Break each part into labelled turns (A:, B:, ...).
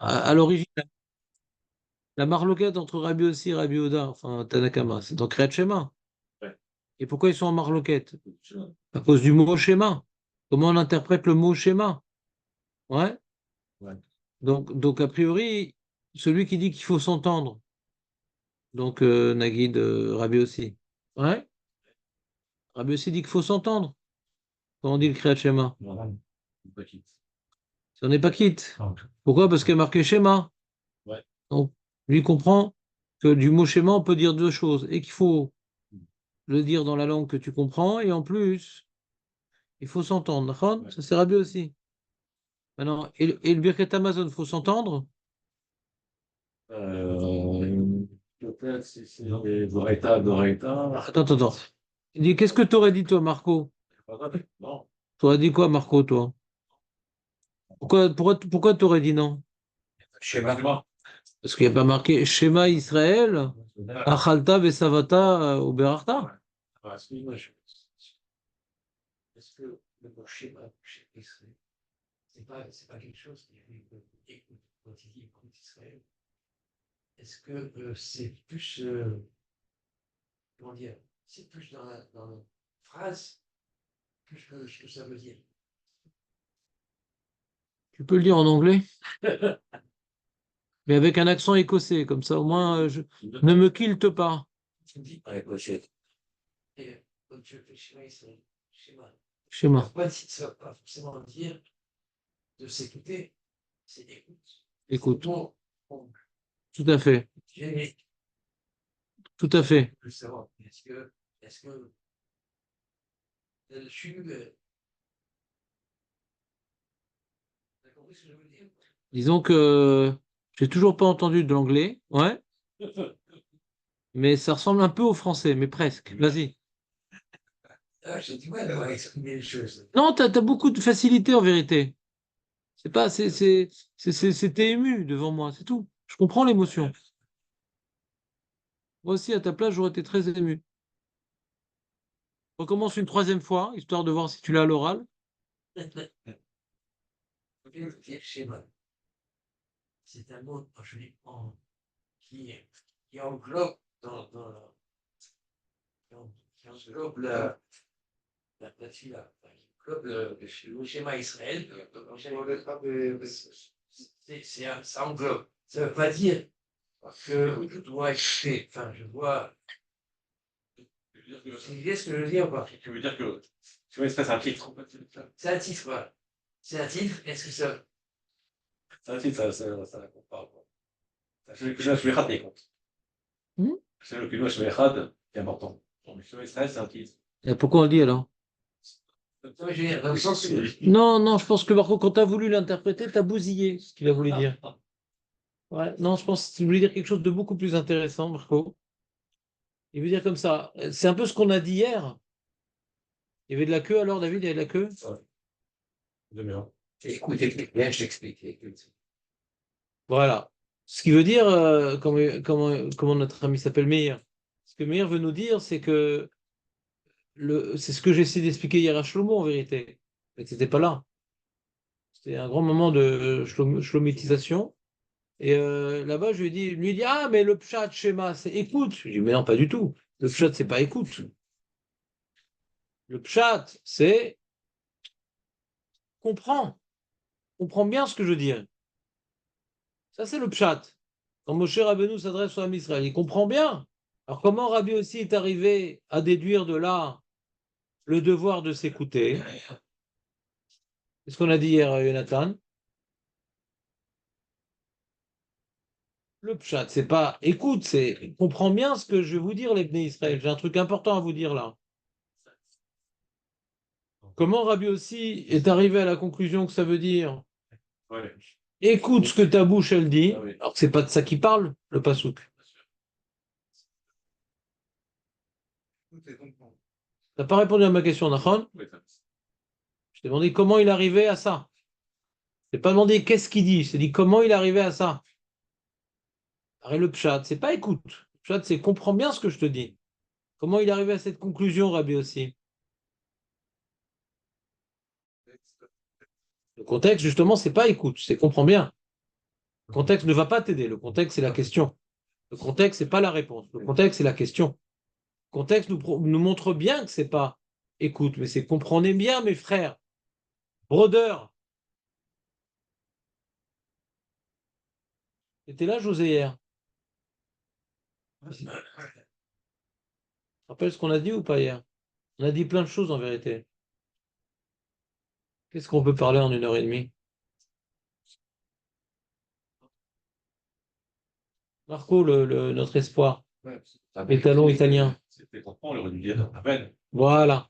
A: À l'origine, la marloquette entre Rabbi Yossi et Rabbi Oda, enfin Tanakama, c'est dans Kriyat Shema.
B: Ouais.
A: Et pourquoi ils sont en marloquette? À cause du mot schéma. Comment on interprète le mot schéma? Ouais.
B: Ouais.
A: Donc a priori, celui qui dit qu'il faut s'entendre, donc Nagid, Rabbi Yossi. Ouais. Rabbi Yossi dit qu'il faut s'entendre quand on dit le Kriyat Shema.
B: Voilà. Une petite.
A: Si on n'est pas quitte.
B: Ah,
A: Pourquoi? Parce qu'il y a marqué schéma.
B: ouais.
A: Donc, lui comprend que du mot schéma, on peut dire deux choses et qu'il faut le dire dans la langue que tu comprends et en plus, il faut s'entendre. D'accord.
B: Ouais.
A: Ça c'est Rabbi aussi. Maintenant, et le Birket Amazon, il faut s'entendre?
B: Peut-être si c'est Doretta, Doretta.
A: Attends. Il dit, qu'est-ce que tu aurais dit toi, Marco?
B: Non.
A: Tu aurais dit quoi, Marco, toi? Pourquoi tu aurais dit non?
B: Schéma.
A: Parce qu'il n'y a pas marqué schéma Israël, Achalta Vesavata ou Berachta.
B: Ouais. Excuse-moi, est-ce que le mot schéma, c'est pas quelque chose qui écoute, quand il dit écoute Israël, est-ce que c'est plus, comment dire, c'est plus dans la phrase que ça veut dire?
A: Tu peux le dire en anglais, mais avec un accent écossais, comme ça au moins ne me quilte pas.
B: Tu me dis, ouais, pochette. Et quand tu fais schéma Israël, schéma,
A: Schéma.
B: ça ne veut pas forcément dire de s'écouter, c'est écoute.
A: Écoute,
B: Bon,
A: tout à fait,
B: j'ai
A: tout à fait.
B: plus savoir, est-ce que je suis, t'as compris ce que je veux dire?
A: Disons que j'ai toujours pas entendu de l'anglais, ouais, mais ça ressemble un peu au français, mais presque. Vas-y.
B: Ah, j'ai du mal à exprimer les choses.
A: Non, t'as beaucoup de facilité en vérité. C'est pas, t'es ému devant moi, c'est tout. Je comprends l'émotion. Moi aussi, à ta place, j'aurais été très ému. Recommence une troisième fois, histoire de voir si tu l'as à l'oral.
B: Dire schéma, c'est un mot, je dis, qui, qui englobe qui englobe la fila, qui englobe le schéma Israël. Ça englobe. Ça ne veut pas dire que je dois écouter. Enfin, je dois. C'est l'idée ce que je veux dire ou pas? Tu veux dire que tu vois, c'est un titre. C'est un titre, voilà. C'est un titre. Est-ce que ça. C'est un titre, ça compte pas. C'est le Kudosh Mechad qui compte.
A: Hmm.
B: C'est le Kudosh Mechad qui est important. Donc, le Israël, c'est un titre.
A: Et pourquoi on le dit alors?
B: Ça, je veux dire, dans le sens où.
A: Non, je pense que Marco, quand tu as voulu l'interpréter, tu as bousillé ce qu'il a voulu dire. Ouais, non, je pense qu'il voulait dire quelque chose de beaucoup plus intéressant, Marco. Il veut dire comme ça. C'est un peu ce qu'on a dit hier. Il y avait de la queue alors, David, il y avait de la queue?
B: Ouais, demi-heure. Écoute, bien, je t'explique. Écoute.
A: Voilà. Ce qui veut dire, comment notre ami s'appelle Meir. Ce que Meir veut nous dire, c'est que c'est ce que j'ai essayé d'expliquer hier à Shlomo en vérité. Mais c'était pas là. C'était un grand moment de shlomitisation. Et là-bas, lui ai dit, ah, mais le pshat schéma, c'est écoute. Je lui ai dit, mais non, pas du tout. Le pshat, c'est pas écoute. Le pshat, c'est comprends. Comprends bien ce que je veux dire. Ça, c'est le pshat. Quand Moshe Rabbeinu s'adresse au Ham Israël, il comprend bien. Alors, comment Rabbi aussi est arrivé à déduire de là le devoir de s'écouter? C'est ce qu'on a dit hier à Jonathan. Le pshat, c'est pas écoute, c'est comprends bien ce que je vais vous dire, les Bnei Israël. J'ai un truc important à vous dire là. Comment Rabbi aussi est arrivé à la conclusion que ça veut dire
B: Ouais.
A: écoute ce que ta bouche elle dit,
B: Ah oui.
A: alors que c'est pas de ça qu'il parle, le pasouk. T'as pas répondu à ma question, Nachon. Je t'ai demandé comment il arrivait à ça. Je t'ai pas demandé qu'est-ce qu'il dit, je t'ai dit comment il arrivait à ça. Alors, le pshat, c'est pas écoute. Le pshat, c'est comprends bien ce que je te dis. Comment il arrivait à cette conclusion, Rabbi aussi? Le contexte, justement, c'est pas écoute, c'est comprends bien. Le contexte ne va pas t'aider. Le contexte, c'est la question. Le contexte, c'est pas la réponse. Le contexte, c'est la question. Le contexte nous montre bien que c'est pas écoute, mais c'est comprenez bien, mes frères, brodeur. T'étais là, José, hier. Tu te rappelles ce qu'on a dit ou pas hier? On a dit plein de choses en vérité. Qu'est-ce qu'on peut parler en 1 heure et demie? Marco, notre espoir,
B: Ouais,
A: l'étalon italien.
B: c'était pourquoi on aurait dû dire Amen.
A: Voilà.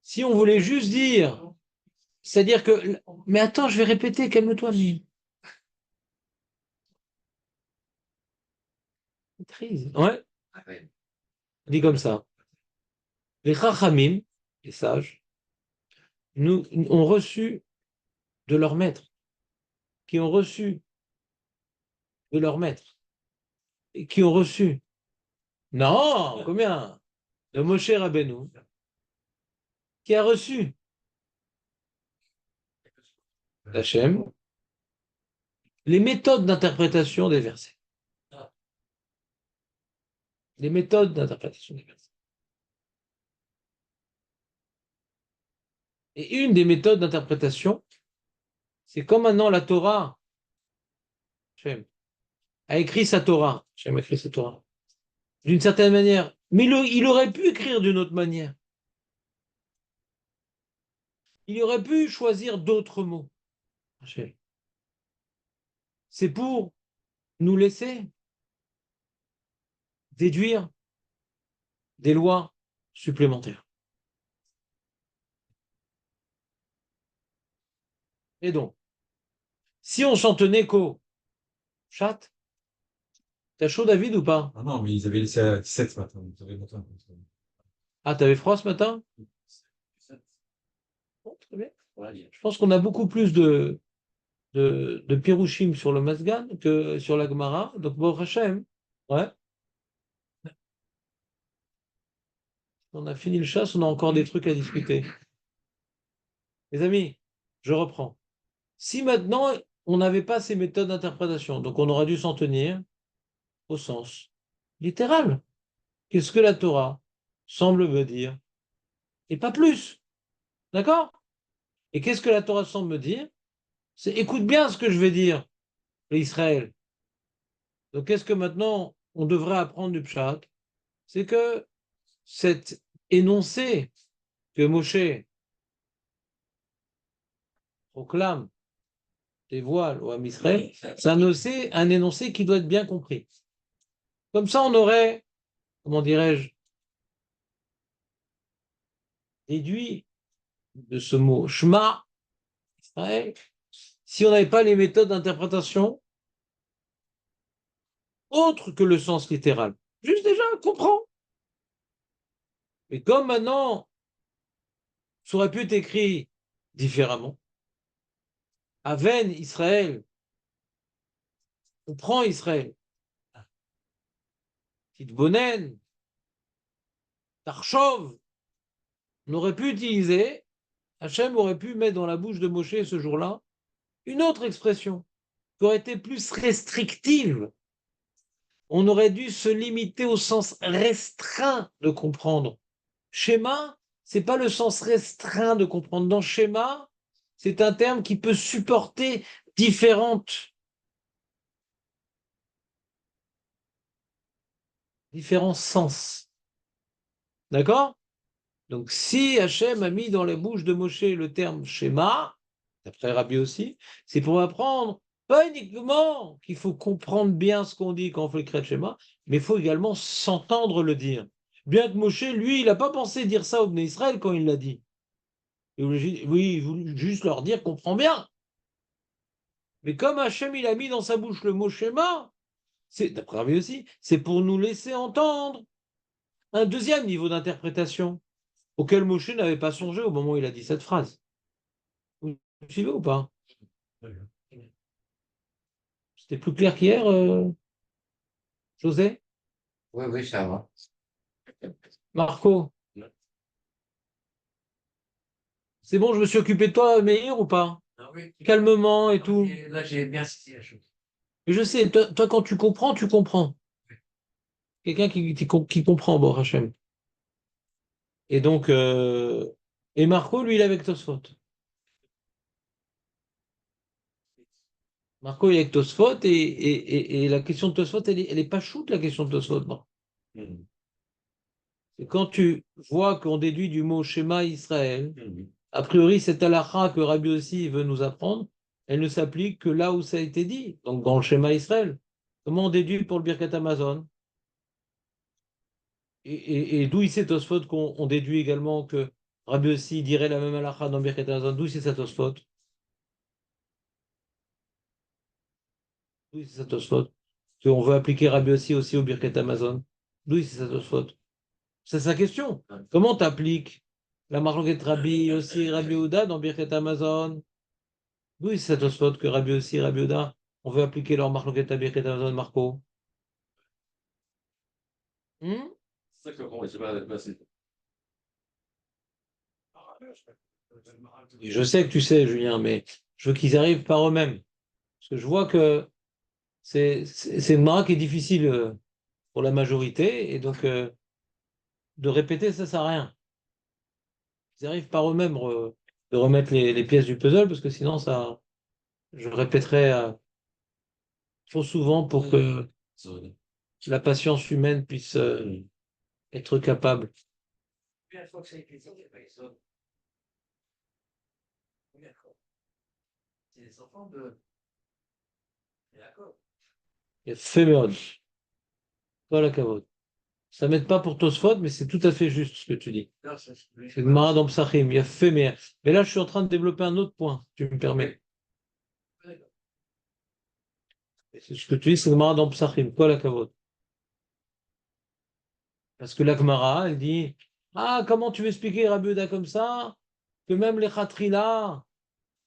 A: Si on voulait juste dire, c'est-à-dire que, mais attends, je vais répéter, calme-toi, maîtrise. Ouais,
B: Amen.
A: dit comme ça. Les Chachamim, les sages, nous ont reçu de leur maître, qui ont reçu de leur maître, et qui ont reçu, non, combien? De Moshe Rabbeinu, qui a reçu d'Hachem les méthodes d'interprétation des versets. Les méthodes d'interprétation des versets. Et une des méthodes d'interprétation, c'est comme maintenant la Torah, Hachem a écrit sa Torah, Hachem a écrit sa Torah, d'une certaine manière, mais il aurait pu écrire d'une autre manière. Il aurait pu choisir d'autres mots. Hachem. C'est pour nous laisser déduire des lois supplémentaires. Et donc, si on s'en tenait qu'au chat, t'as chaud David ou pas?
C: Ah non, mais ils avaient laissé à 17 ce matin. Ils avaient longtemps.
A: Ah, t'avais froid ce matin? Bon, très bien. Je pense qu'on a beaucoup plus de Pirouchim sur le Masgan que sur la Gemara. Donc, bon, Hachem, ouais, on a fini le chasse, on a encore des trucs à discuter. Les amis, je reprends. Si maintenant, on n'avait pas ces méthodes d'interprétation, donc on aurait dû s'en tenir au sens littéral. Qu'est-ce que la Torah semble me dire? Et pas plus. D'accord? Et qu'est-ce que la Torah semble me dire? C'est écoute bien ce que je vais dire, Israël. Donc, qu'est-ce que maintenant on devrait apprendre du Pshat? C'est que cet énoncé que Moshe proclame, dévoile au Ham Israël, c'est un énoncé qui doit être bien compris. Comme ça, on aurait, comment dirais-je, déduit de ce mot Shema, Israël, si on n'avait pas les méthodes d'interprétation autres que le sens littéral. Juste déjà, comprends. Mais comme maintenant, ça aurait pu être écrit différemment. Aven Israël, on prend Israël. Titbonen, Tarchov, on aurait pu utiliser, Hachem aurait pu mettre dans la bouche de Moshe ce jour-là une autre expression qui aurait été plus restrictive. On aurait dû se limiter au sens restreint de comprendre. Schéma, c'est pas le sens restreint de comprendre. Dans schéma, c'est un terme qui peut supporter différents sens. D'accord? Donc, si Hachem a mis dans la bouche de Moshe le terme schéma, d'après Rabbi aussi, c'est pour apprendre pas uniquement qu'il faut comprendre bien ce qu'on dit quand on fait le Kriyat Shema, mais il faut également s'entendre le dire. Bien que Moshe, lui, il n'a pas pensé dire ça au Bnei Israël quand il l'a dit. Oui, il voulait juste leur dire, comprends bien. Mais comme Hachem, il a mis dans sa bouche le mot schéma, c'est, d'après Rabbi aussi, c'est pour nous laisser entendre un deuxième niveau d'interprétation auquel Moshe n'avait pas songé au moment où il a dit cette phrase. Vous suivez ou pas? C'était plus clair qu'hier, José?
B: Oui, oui, ça va.
A: Marco? C'est bon, je me suis occupé de toi, Meir, ou pas?
B: Ah oui.
A: calmement et tout.
B: Et là, j'ai bien saisi la chose.
A: Et je sais, toi, quand tu comprends, tu comprends. Quelqu'un qui comprend, bon, Hachem. Et donc, et Marco, lui, il est avec Tosfot. Marco, il est avec Tosfot, et la question de Tosfot, elle est pas shoot, la question de Tosfot, non.
C: Mhm.
A: C'est quand tu vois qu'on déduit du mot schéma Israël,
C: Mhm.
A: a priori, cette halakha que Rabbi aussi veut nous apprendre, elle ne s'applique que là où ça a été dit, donc dans le schéma Israël. Comment on déduit pour le Birkat Amazon? Et d'où il sait Tosfot qu'on on déduit également que Rabbi aussi dirait la même halakha dans Birkat Amazon? D'où c'est ça Tosfot? D'où c'est ça Tosfot? Qu'on veut appliquer Rabbi aussi au Birkat Amazon? D'où c'est ça Tosfot? C'est sa question. Comment tu appliques la marloquette Rabbi aussi et Rabbi Ouda dans Birkat Amazon? Oui, c'est cette faute que Rabbi aussi et Rabbi Ouda, on veut appliquer leur marloquette à Birkat Amazon, Marco. Hmm.
C: C'est ça que je comprends, c'est pas assez.
A: Et je sais que tu sais, Julien, mais je veux qu'ils arrivent par eux-mêmes. Parce que je vois que c'est une mara qui est difficile pour la majorité, et donc de répéter, ça sert à rien. Ils arrivent par eux-mêmes de remettre les pièces du puzzle, parce que sinon, ça, je répéterai trop souvent pour que la patience humaine puisse être capable.
B: Combien de fois que ça a été dit, il n'y a pas les autres. Combien de fois? C'est les enfants de. D'accord.
A: Il fait Voilà, Kavod. Ça m'aide pas pour Tosfot, mais c'est tout à fait juste ce que tu dis.
B: Non, ça, je
A: C'est Gemara dans Psachim, il y a fait mais là, je suis en train de développer un autre point, si tu me permets.
B: D'accord.
A: C'est ce que tu dis, c'est Gemara dans Psachim. Quoi, la Kavod? Parce que la Gemara, elle dit, ah, comment tu veux expliquer Rabbi Yehuda comme ça? Que même les Khatrila,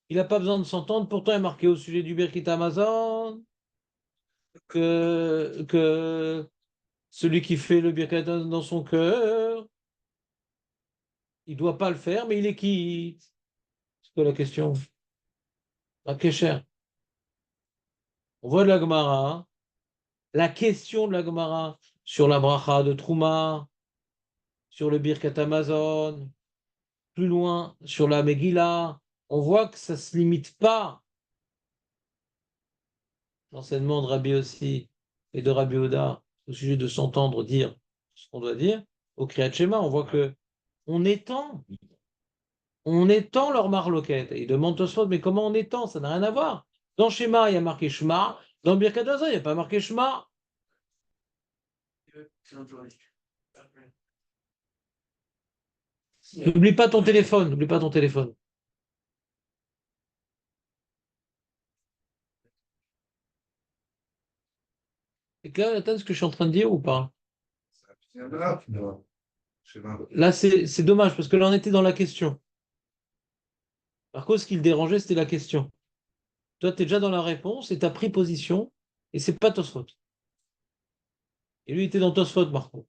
A: il n'a pas besoin de s'entendre, pourtant il est marqué au sujet du Birkit Amazon, que celui qui fait le Birkit Amazon dans son cœur, il ne doit pas le faire, mais il est qui? C'est quoi la question? À Kesher. On voit de la Gemara, la question de la Gemara sur la bracha de Trouma, sur le Birkat Amazon, plus loin sur la Megillah, on voit que ça ne se limite pas, l'enseignement de Rabbi aussi et de Rabbi Oda, au sujet de s'entendre dire ce qu'on doit dire, au Kriyat Shema, on voit que on étend, on étend leur marloquette. Et il demande Tosfot, mais comment on étend? Ça n'a rien à voir. Dans Shema, il y a marqué Shema, dans Birkat Amazon, il n'y a pas marqué Shema.
B: Excellente journée.
A: N'oublie pas ton téléphone, n'oublie pas ton téléphone. C'est clair, Nathan, ce que je suis en train de dire ou pas?
C: C'est un drap, non. Je sais pas.
A: Là, c'est dommage parce que là, on était dans la question. Par contre, ce qui le dérangeait, c'était la question. Toi, tu es déjà dans la réponse et tu as pris position et c'est pas Tosfot. Et lui, il était dans Tosfot, Marco.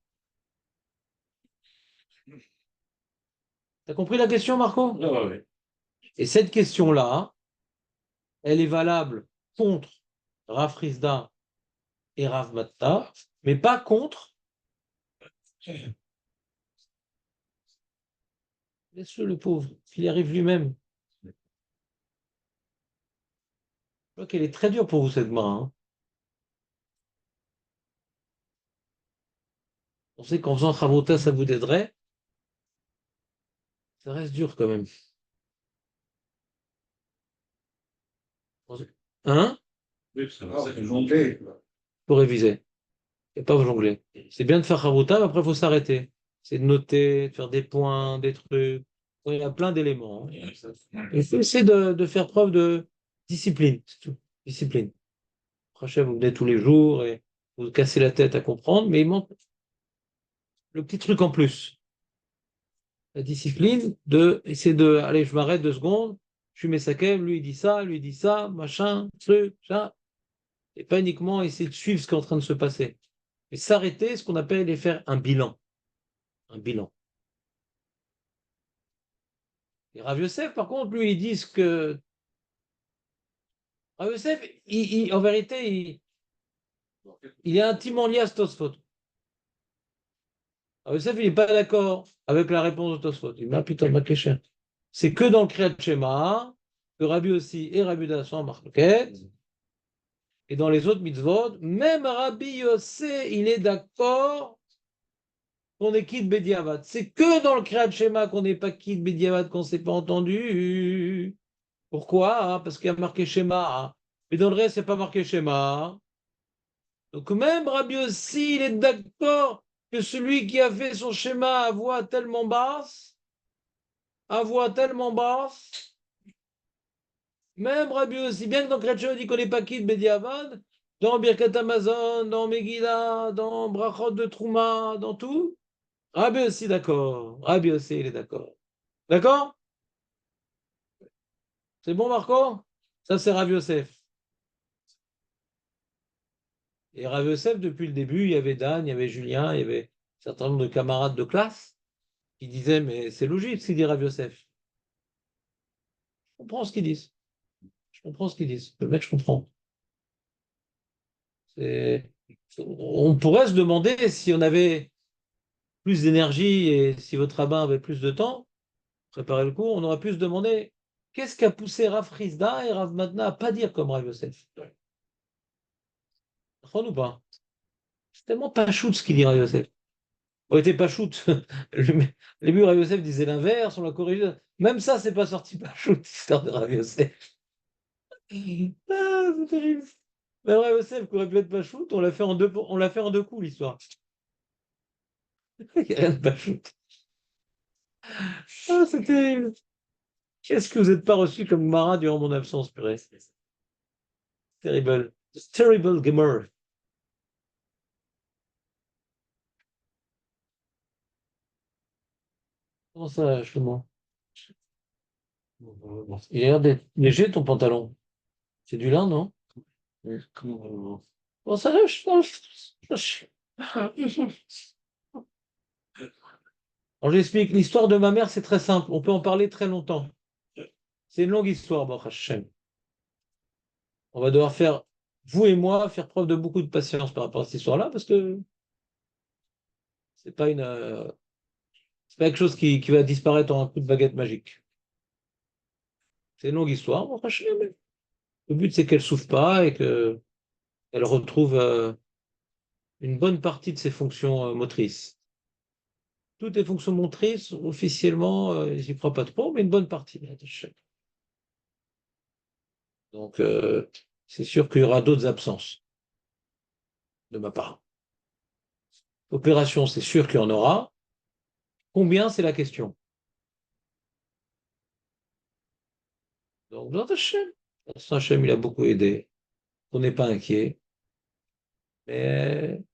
A: Tu as compris la question, Marco?
C: Non, ouais, ouais.
A: Et cette question-là, elle est valable contre Rav Rizda et Rav Matta, mais pas contre. Laisse-le, le pauvre, qu'il y arrive lui-même. Je vois qu'elle est très dure pour vous, cette main. Hein. On sait qu'en faisant Chavota, ça vous aiderait. Ça reste dur quand même. Hein?
C: Oui, parce que c'est jongler.
A: Pour réviser. Et pas jongler. C'est bien de faire Chavota, mais après, il faut s'arrêter. C'est de noter, de faire des points, des trucs. Il y a plein d'éléments. Hein. Il faut essayer de faire preuve de discipline. C'est tout. Discipline. Prochain, vous venez tous les jours et vous vous cassez la tête à comprendre, mais il manque le petit truc en plus. La discipline de essayer de. Allez, je m'arrête 2 secondes. Je suis Mesakev, lui il dit ça, machin, truc, ça. Et pas uniquement essayer de suivre ce qui est en train de se passer. Mais s'arrêter, ce qu'on appelle et faire un bilan. Un bilan. Et Rav Yosef, par contre, lui, ils disent que Rabbi Yosef, en vérité, il est intimement lié à ce Tosfot. Rabbi Yosef, il n'est pas d'accord avec la réponse de Tosfot. Il m'a putain, ma question. C'est que dans le Kriyat Shema que Rabbi aussi et Rabbi Yuda sont en marloquette. Et dans les autres mitzvot, même Rabbi Yossé, il est d'accord qu'on est quitte Bediavad. C'est que dans le Kriyat Shema qu'on n'est pas quitte Bediavad, qu'on ne s'est pas entendu. Pourquoi? Parce qu'il y a marqué Shema. Mais dans le reste, il n'y a pas marqué Shema. Donc même Rabbi Yossi, il est d'accord que celui qui a fait son schéma à voix tellement basse, même Rabbi Yossi, bien que dans Kriyat dit qu'on n'est pas quitte Bediavad, dans Birkat Amazon, dans Megillah, dans Brachot de Trouma, dans tout, Rabbi Yossi d'accord. Rabbi Yossi, il est d'accord. D'accord? C'est bon, Marco? Ça, c'est Rabbi Yosef. Et Rabbi Yosef, depuis le début, il y avait Dan, il y avait Julien, il y avait un certain nombre de camarades de classe qui disaient, mais c'est logique ce qu'il dit Rabbi Yosef. Je comprends ce qu'ils disent. Je comprends ce qu'ils disent. Le mec, je comprends. C'est- On pourrait se demander si on avait plus d'énergie et si votre rabbin avait plus de temps, préparer le cours, on aurait pu se demander qu'est-ce qui a poussé Rav Frisda et Rav Madna à pas dire comme Rav Yosef. Crois ou pas? C'est tellement pas shoot ce qu'il dit Rav Yosef. On était pas shoot. Le début, Rav Yosef disait l'inverse, on l'a corrigé. Même ça, c'est pas sorti pas shoot, l'histoire de Rav Yosef. Ah, c'est terrible. Mais Rav Yosef, qui aurait pu être pas shoot, on l'a fait en deux coups, l'histoire. Il n'y a rien de pas shoot. Ah, c'est terrible. Qu'est-ce que vous n'êtes pas reçu comme Mara durant mon absence, purée? Terrible. Terrible gamer. Comment ça, justement? Il a l'air d'être léger, ton pantalon. C'est du lin, non? Oui. Bon, ça va, Alors, j'explique. L'histoire de ma mère, c'est très simple. On peut en parler très longtemps. C'est une longue histoire, Baruch Hashem. On va devoir faire, vous et moi, faire preuve de beaucoup de patience par rapport à cette histoire-là, parce que c'est pas c'est pas quelque chose qui va disparaître en un coup de baguette magique. C'est une longue histoire, Baruch Hashem. Le but, c'est qu'elle souffre pas et qu'elle retrouve une bonne partie de ses fonctions motrices. Toutes les fonctions motrices, officiellement, j'y crois pas trop, mais une bonne partie. Donc, c'est sûr qu'il y aura d'autres absences de ma part. Opération, c'est sûr qu'il y en aura. Combien, c'est la question. Donc, dans Hachem, Hachem, il a beaucoup aidé. On n'est pas inquiet. Mais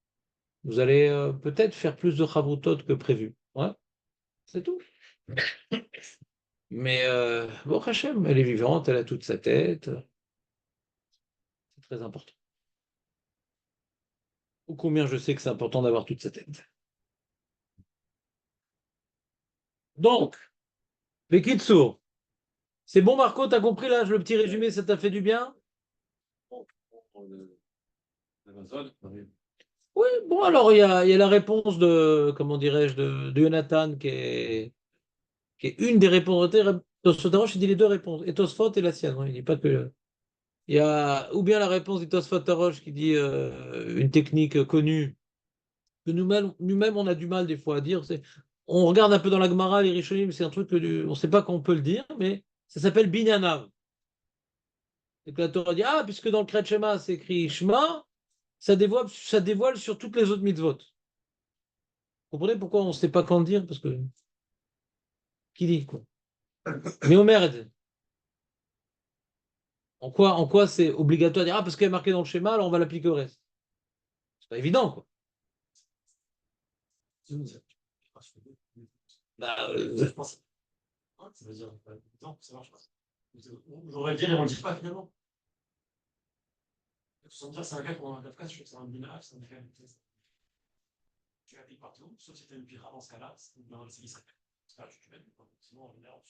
A: vous allez peut-être faire plus de chavrutot que prévu. Ouais, c'est tout. Mais bon, Hachem, elle est vivante, elle a toute sa tête. C'est très important. Ou combien je sais que c'est important d'avoir toute sa tête. Donc, les Kitsour. C'est bon, Marco, t'as compris là, le petit résumé, ça t'a fait du bien? Oui, bon, alors il y a la réponse de, comment dirais-je, de Jonathan, qui est une des réponses. Tosfot Harosh, il dit les deux réponses, et Tosfot et la sienne. Il dit pas que. Il y a ou bien la réponse de Tosfot Harosh qui dit une technique connue, que nous-mêmes, on a du mal des fois à dire. On regarde un peu dans la Gemara, les Rishonim, c'est un truc on ne sait pas quand on peut le dire, mais ça s'appelle Binyanav. Et que la Torah dit, ah, puisque dans le Kriyat Shema, c'est écrit Shema, ça dévoile sur toutes les autres mitzvot. Vous comprenez pourquoi on ne sait pas quand le dire? Parce que, qui dit, quoi? Mais Omer, en quoi c'est obligatoire de dire, ah, parce qu'il est marqué dans le schéma, alors on va l'appliquer au reste. C'est pas évident, quoi. Bah,
B: Je pense. Ça veut dire, non, ça marche pas. J'aurais dire, et on le dit pas finalement. Sans dire, c'est un gars pour un Kafka, je trouve que c'est un binage, c'est un gars tu l'appliques partout, sauf si tu as une pire dans ce cas-là, c'est dans le serait. Sinon, en général,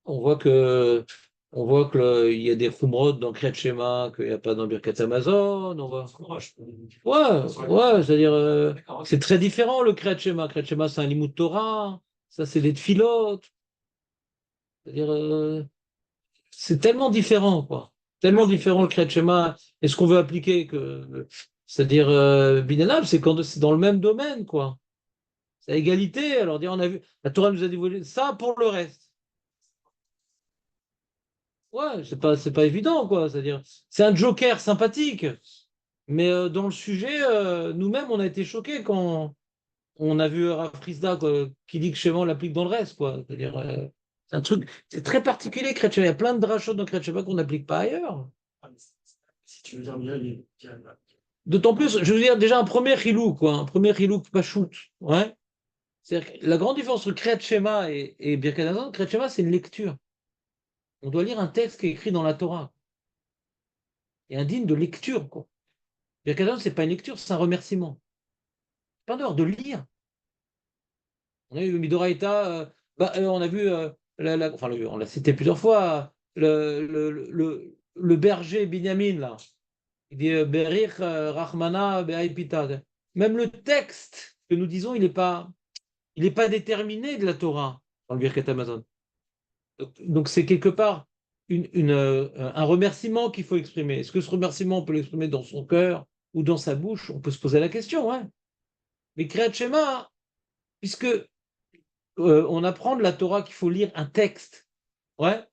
A: on voit que On voit qu'il y a des Khumrot dans Kriyat Shema qu'il n'y a pas dans Birkat Hamazon. On voit. Ouais, c'est-à-dire, c'est très différent le Kriyat Shema. Kriyat Shema, c'est un limud Torah. Ça, c'est des tfilotes. C'est-à-dire, c'est tellement différent, quoi. Tellement différent le Kriyat Shema. Et ce qu'on veut appliquer, c'est-à-dire, Binanab, c'est quand c'est dans le même domaine, quoi. C'est à égalité. Alors, on a vu, la Torah nous a dévoilé ça pour le reste. Ouais, c'est pas évident, quoi. C'est-à-dire, c'est un joker sympathique. Mais dans le sujet, nous-mêmes, on a été choqués quand on a vu Rav Frisda, quoi, qui dit que Shema, on l'applique dans le reste, quoi. C'est-à-dire, c'est un truc, c'est très particulier, Kriyat Shema. Il y a plein de drachot dans Kriyat Shema qu'on n'applique pas ailleurs.
B: Si tu veux dire bien,
A: D'autant plus, je veux dire, déjà un premier chilou, quoi, un premier chilou pachout, ouais. C'est-à-dire que la grande différence entre Kriyat Shema et Birkat Hamazon, Kriyat Shema, c'est une lecture. On doit lire un texte qui est écrit dans la Torah. Et indigne de lecture, quoi. Birkat Hamazon, c'est pas une lecture, c'est un remerciement. Pas d'heure de lire. On a eu Midoraïta, on a vu, enfin, on l'a cité plusieurs fois, le berger Binyamin, là. Il dit Berich Rahmana Be'aipita. Même le texte que nous disons, il est pas déterminé de la Torah dans le Birkat Hamazon. Donc c'est quelque part un remerciement qu'il faut exprimer. Est-ce que ce remerciement, on peut l'exprimer dans son cœur ou dans sa bouche? On peut se poser la question, ouais. Mais Kriyat Shema, puisque on apprend de la Torah qu'il faut lire un texte, ouais.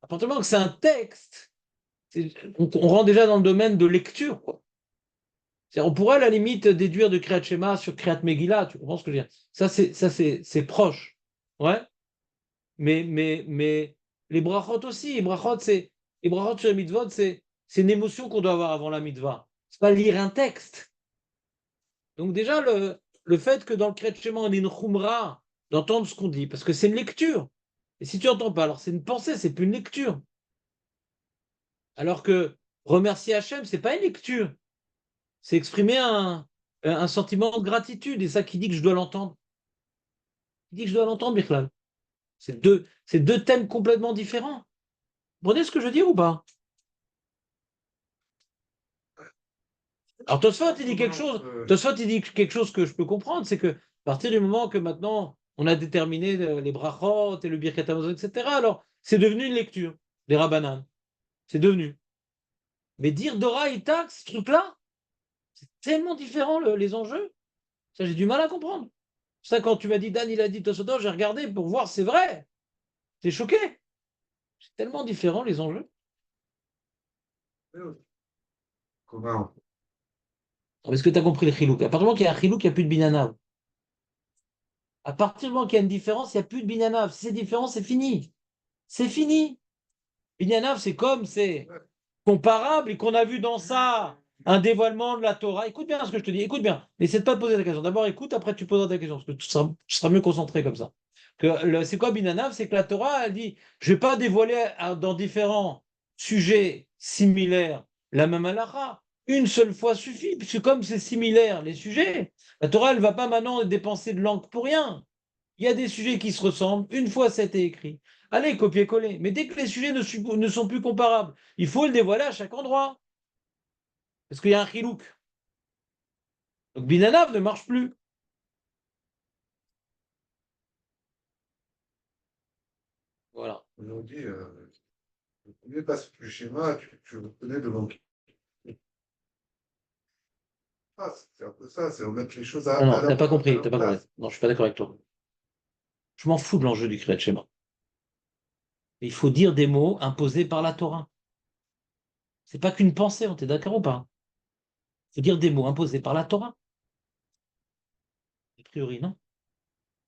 A: À partir du moment que c'est un texte, on rentre déjà dans le domaine de lecture, quoi. On pourrait à la limite déduire de Kriyat Shema sur Kriyat Megillah, tu comprends ce que je veux dire? Ça c'est proche, ouais. Mais les brachot aussi, les brachot sur les mitzvot, c'est une émotion qu'on doit avoir avant la mitzvah. C'est pas lire un texte. Donc déjà, le fait que dans le Kriyat Shema, on ait une chumra d'entendre ce qu'on dit, parce que c'est une lecture. Et si tu n'entends pas, alors c'est une pensée, c'est plus une lecture. Alors que remercier Hachem, c'est pas une lecture. C'est exprimer un sentiment de gratitude, et ça qui dit que je dois l'entendre. Qui dit que je dois l'entendre, Bichlal. C'est deux thèmes complètement différents. Vous comprenez ce que je veux dire ou pas? Alors Tosfot, il dit quelque chose. Tosfot, il dit quelque chose que je peux comprendre, c'est que à partir du moment que maintenant on a déterminé les brachot et le birkat hamazon, etc., alors c'est devenu une lecture, des rabbanan. C'est devenu. Mais dire Dora et Tax, ce truc-là, c'est tellement différent les enjeux. Ça, j'ai du mal à comprendre. Ça, quand tu m'as dit Dan, il a dit Tosfot, j'ai regardé pour voir, c'est vrai. T'es choqué. C'est tellement différent les enjeux.
C: Comment?
A: Est-ce que tu as compris le chilouk? À partir du moment qu'il y a un chilouk, il n'y a plus de binana. À partir du moment qu'il y a une différence, il n'y a plus de binana. Si c'est différent, c'est fini. C'est fini. Binyanav, c'est comparable et qu'on a vu dans ça un dévoilement de la Torah. Écoute bien ce que je te dis, écoute bien. N'essaie pas de poser ta question. D'abord, écoute, après tu poseras ta question, parce que tu seras mieux concentré comme ça. C'est quoi Binyanav? C'est que la Torah, elle dit, je ne vais pas dévoiler dans différents sujets similaires la même halakha. Une seule fois suffit, puisque comme c'est similaire, les sujets, la Torah, elle ne va pas maintenant dépenser de langue pour rien. Il y a des sujets qui se ressemblent, une fois ça a été écrit. Allez, copier-coller. Mais dès que les sujets ne sont plus comparables, il faut le dévoiler à chaque endroit. Parce qu'il y a un chilouk. Donc Binanav ne marche plus. Voilà.
C: Aujourd'hui, le premier passe du schéma, tu reconnais devant qui. Ah, c'est un peu ça, c'est remettre les choses
A: Non, non,
C: à
A: t'as pas
C: à
A: compris,
C: leur
A: t'as pas compris.
C: place.
A: Non, je suis pas d'accord avec toi. Je m'en fous de l'enjeu du Kriyat Shema. Il faut dire des mots imposés par la Torah. C'est pas qu'une pensée, on est d'accord ou pas? Il faut dire des mots imposés par la Torah. A priori, non.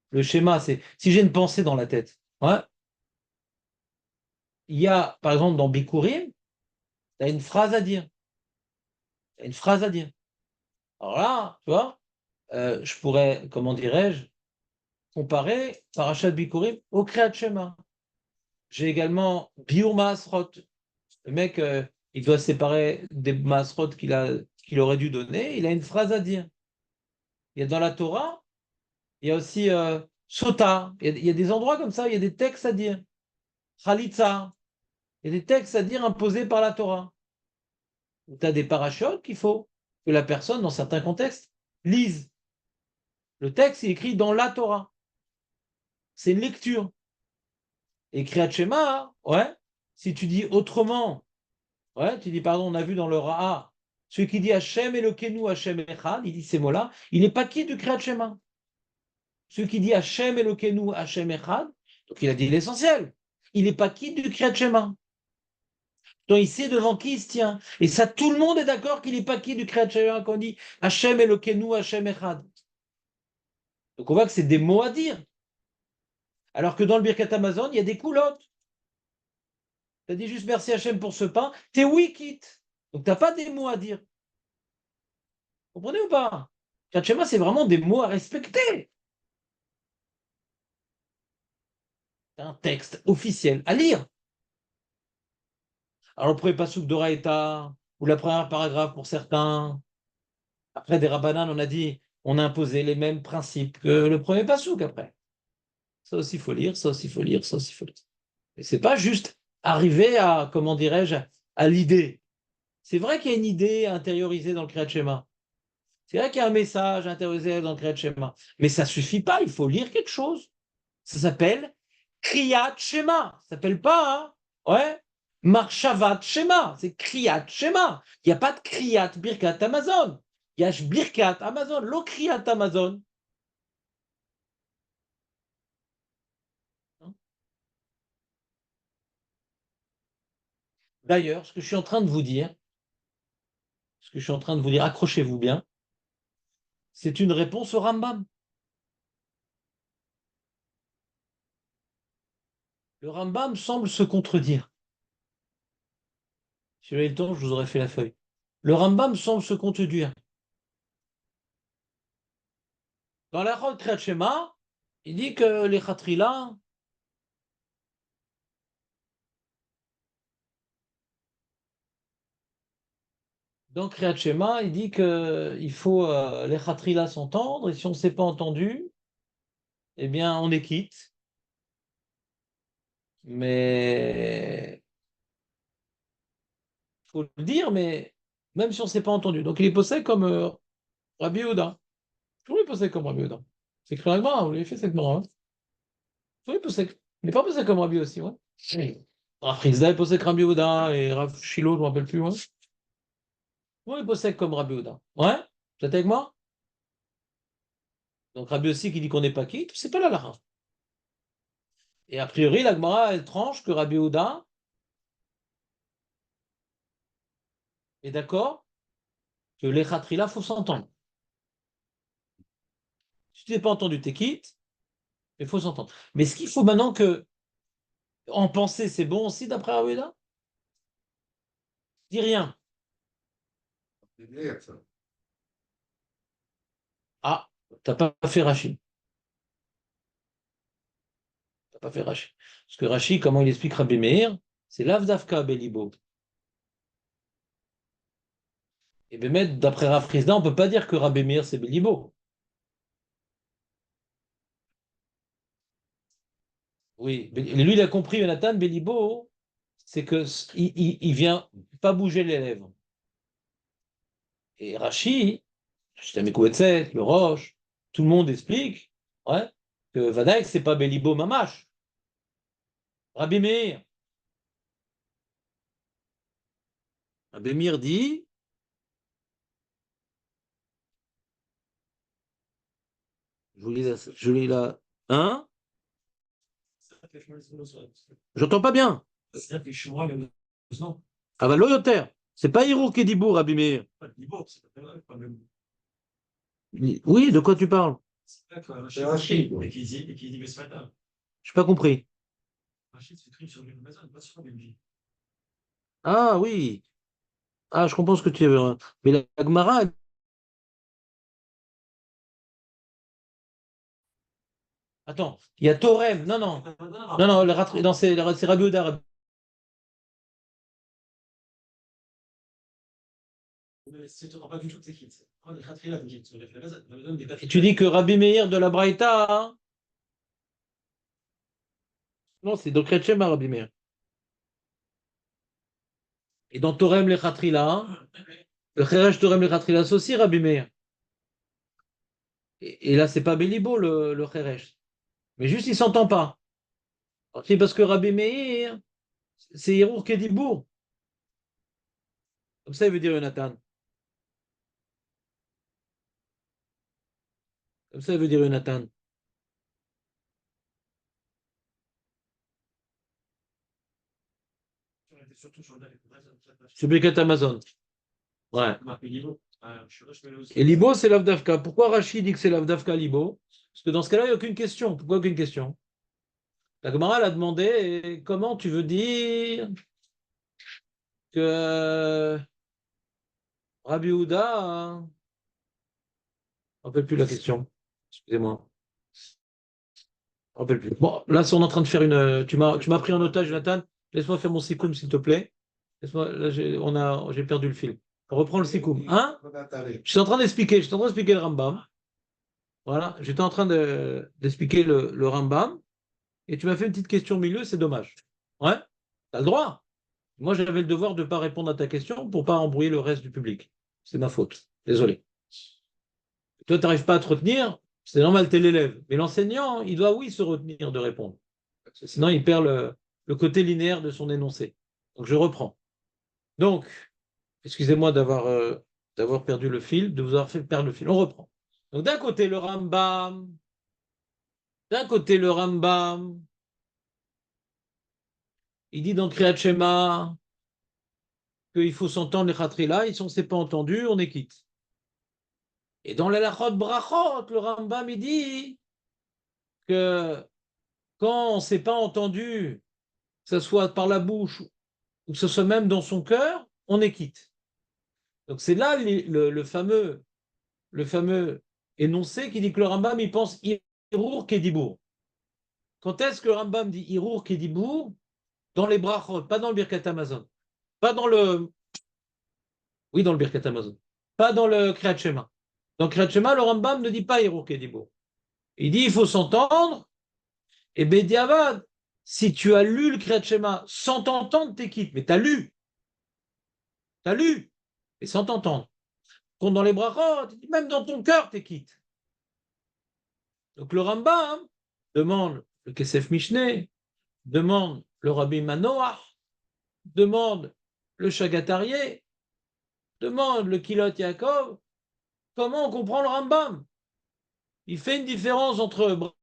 A: Le schéma, c'est si j'ai une pensée dans la tête, ouais, il y a, par exemple, dans Bikurim, tu as une phrase à dire. T'as une phrase à dire. Alors là, tu vois, je pourrais, comment dirais-je, comparer Parashat Bikurim au Kriyat Shema. J'ai également Biur Maasrot. Le mec, il doit se séparer des Maasrot qu'il aurait dû donner. Il a une phrase à dire. Il y a dans la Torah, il y a aussi Sota. Il y a des endroits comme ça, il y a des textes à dire. Chalitza. Il y a des textes à dire imposés par la Torah. Tu as des parachutes qu'il faut que la personne, dans certains contextes, lise. Le texte est écrit dans la Torah. C'est une lecture. Et Kriyat Shema, ouais, si tu dis autrement, ouais, tu dis, pardon, on a vu dans le Ra'a, celui qui dit Hachem Elokeinu Hachem Echad, il dit ces mots-là, il n'est pas qui du Kriyat Shema. Celui qui dit Hachem Elokeinu Hachem Echad, donc il a dit l'essentiel. Il n'est pas qui du Kriyat Shema. Donc il sait devant qui il se tient. Et ça, tout le monde est d'accord qu'il n'est pas qui du Kriyat Shema quand on dit Hachem Elokeinu Hachem Echad. Donc on voit que c'est des mots à dire. Alors que dans le Birkat Amazon, il y a des coulottes. Tu as dit juste merci Hachem pour ce pain, t'es wikit. Donc tu n'as pas des mots à dire. Vous comprenez ou pas? Kriyat Shema, c'est vraiment des mots à respecter. C'est un texte officiel à lire. Alors, le premier passouk d'Oraïta, ou la première paragraphe pour certains. Après, des Rabbanan, on a dit, on a imposé les mêmes principes que le premier passouk après. Ça aussi, il faut lire, ça aussi, il faut lire, ça aussi, il faut lire. Et c'est pas juste arriver à, comment dirais-je, à l'idée. C'est vrai qu'il y a une idée intériorisée dans le Kriyat Shema. C'est vrai qu'il y a un message intériorisé dans le Kriyat Shema. Mais ça suffit pas, il faut lire quelque chose. Ça s'appelle Kriyat Shema. Ça s'appelle pas, hein? Ouais. Marshavat Shema. C'est Kriyat Shema. Il n'y a pas de Kriyat Birkat Amazon. Il y a Birkat Amazon, lo Kriyat Amazon. D'ailleurs, ce que je suis en train de vous dire, accrochez-vous bien, c'est une réponse au Rambam. Le Rambam semble se contredire. Si j'avais le temps, je vous aurais fait la feuille. Le Rambam semble se contredire. Dans la Chol Kriyat Shema, il dit que les Khatrila, dans Kriyat Shema, il dit qu'il faut les Khatrila s'entendre, et si on ne s'est pas entendu, eh bien, on est quitte. Mais il faut le dire, mais même si on ne s'est pas entendu. Donc il est posé comme Rabbi Yehuda. Toujours il est posé comme Rabbi Yehuda. C'est écrit dans la Gemara, vous l'avez fait cette Gemara. Hein. Toujours il est posé. Il n'est pas posé comme Rabbi aussi, ouais. Rav Chizda est posé comme Rabbi Yehuda, et Rav Shilo, je ne me rappelle plus, ouais. Toujours il est posé comme Rabbi Yehuda. Ouais? Vous êtes avec moi? Donc Rabbi aussi qui dit qu'on n'est pas quitte, c'est pas la lara. Et a priori, la Gemara, elle tranche que Rabbi Yehuda est d'accord que les Khatrila, il faut s'entendre. Si tu n'es pas entendu, t'es quitte, mais il faut s'entendre. Mais est-ce qu'il faut maintenant que, en penser, c'est bon aussi d'après Rabbi Yehuda? Dis rien.
C: C'est bien, ça.
A: Ah, t'as pas fait Rachid. T'as pas fait Rachid. Parce que Rachid, comment il explique Rabbi Meir, c'est l'Avdavka Belibo. Et bien, d'après Rav Chizda, on ne peut pas dire que Rabbi Meir, c'est Belibo. Oui, lui, il a compris, Jonathan, Belibo, c'est que il vient pas bouger les lèvres. Et Rachid, Shtamekouetset, le Roche, tout le monde explique, ouais, que Vadaïk, c'est pas Belibo Mamash. Rabbi Meir. Rabbi Meir dit, je lis là, hein? J'entends pas bien. Ah bah loyoter, c'est pas Hiro qui dit bourg, Rabbi Meir. Oui, de quoi tu parles?
C: C'est Rachid.
A: Je pas compris. Ah oui. Ah, je comprends ce que tu veux. Mais la Gemara, attends, il y a Torem. Non, non. Non, non, non, c'est Rabbi Yehuda. Et tu dis que Rabbi Meir de la Braïta, hein? Non, c'est dans Kriyat Shema, Rabbi Meir. Et dans Torem Lechatrila, le Cheresh Torem Lechatrila, c'est aussi Rabbi Meir. Et là, c'est pas Bélibo le Cheresh. Mais juste, il s'entend pas. C'est parce que Rabbi Meir, c'est Hirour Kedibour. Comme ça, il veut dire Jonathan. Comme ça, il veut dire Jonathan. C'est Birkat Amazon. Ouais. Et Libo, c'est l'Avdavka. Pourquoi Rachid dit que c'est l'Avdavka Libo? Parce que dans ce cas-là, il n'y a aucune question. Pourquoi aucune question? La Gemara elle a demandé comment tu veux dire que Rabbi Houda. Je ne me rappelle plus la question. Excusez-moi. Je me rappelle plus. Bon, là, on est en train de faire une. Tu m'as pris en otage, Jonathan. Laisse-moi faire mon sikoum, s'il te plaît. Laisse-moi. Là, j'ai perdu le fil. On reprend le sikoum. Hein? Je suis en train d'expliquer. Je suis en train d'expliquer le Rambam. Voilà. J'étais en train d'expliquer le Rambam. Et tu m'as fait une petite question au milieu. C'est dommage. Ouais? T'as le droit. Moi, j'avais le devoir de ne pas répondre à ta question pour ne pas embrouiller le reste du public. C'est ma faute. Désolé. Toi, tu n'arrives pas à te retenir. C'est normal, tu es l'élève. Mais l'enseignant, il doit, oui, se retenir de répondre. Parce que sinon, il perd le côté linéaire de son énoncé. Donc, je reprends. Donc, excusez-moi d'avoir perdu le fil, de vous avoir fait perdre le fil. On reprend. Donc, d'un côté, le Rambam, il dit dans Kriyat Shema qu'il faut s'entendre les Khatrila, et si on ne s'est pas entendu, on est quitte. Et dans l'Elachot Brachot, le Rambam, il dit que quand on ne s'est pas entendu, que ce soit par la bouche ou que ce soit même dans son cœur, on est quitte. Donc c'est là le fameux énoncé qui dit que le Rambam, il pense Hirour Kedibour. Quand est-ce que le Rambam dit Hirour Kedibour? Dans les Brachot, pas dans le Birkat Amazon. Pas dans le... Oui, dans le Birkat Amazon. Pas dans le Kriyat Shema. Dans le Kriyat Shema, le Rambam ne dit pas Hirour Kedibour. Il dit il faut s'entendre. Et Bediavad, si tu as lu le Kriyat Shema sans t'entendre, t'es quitte. Mais t'as lu, et sans t'entendre. Quand dans les brachot, même dans ton cœur, t'es quitte. Donc le Rambam demande le Kesef Mishneh, demande le Rabbi Manoach, demande le Shagatarié, demande le Kilot Yaakov. Comment on comprend le Rambam? Il fait une différence entre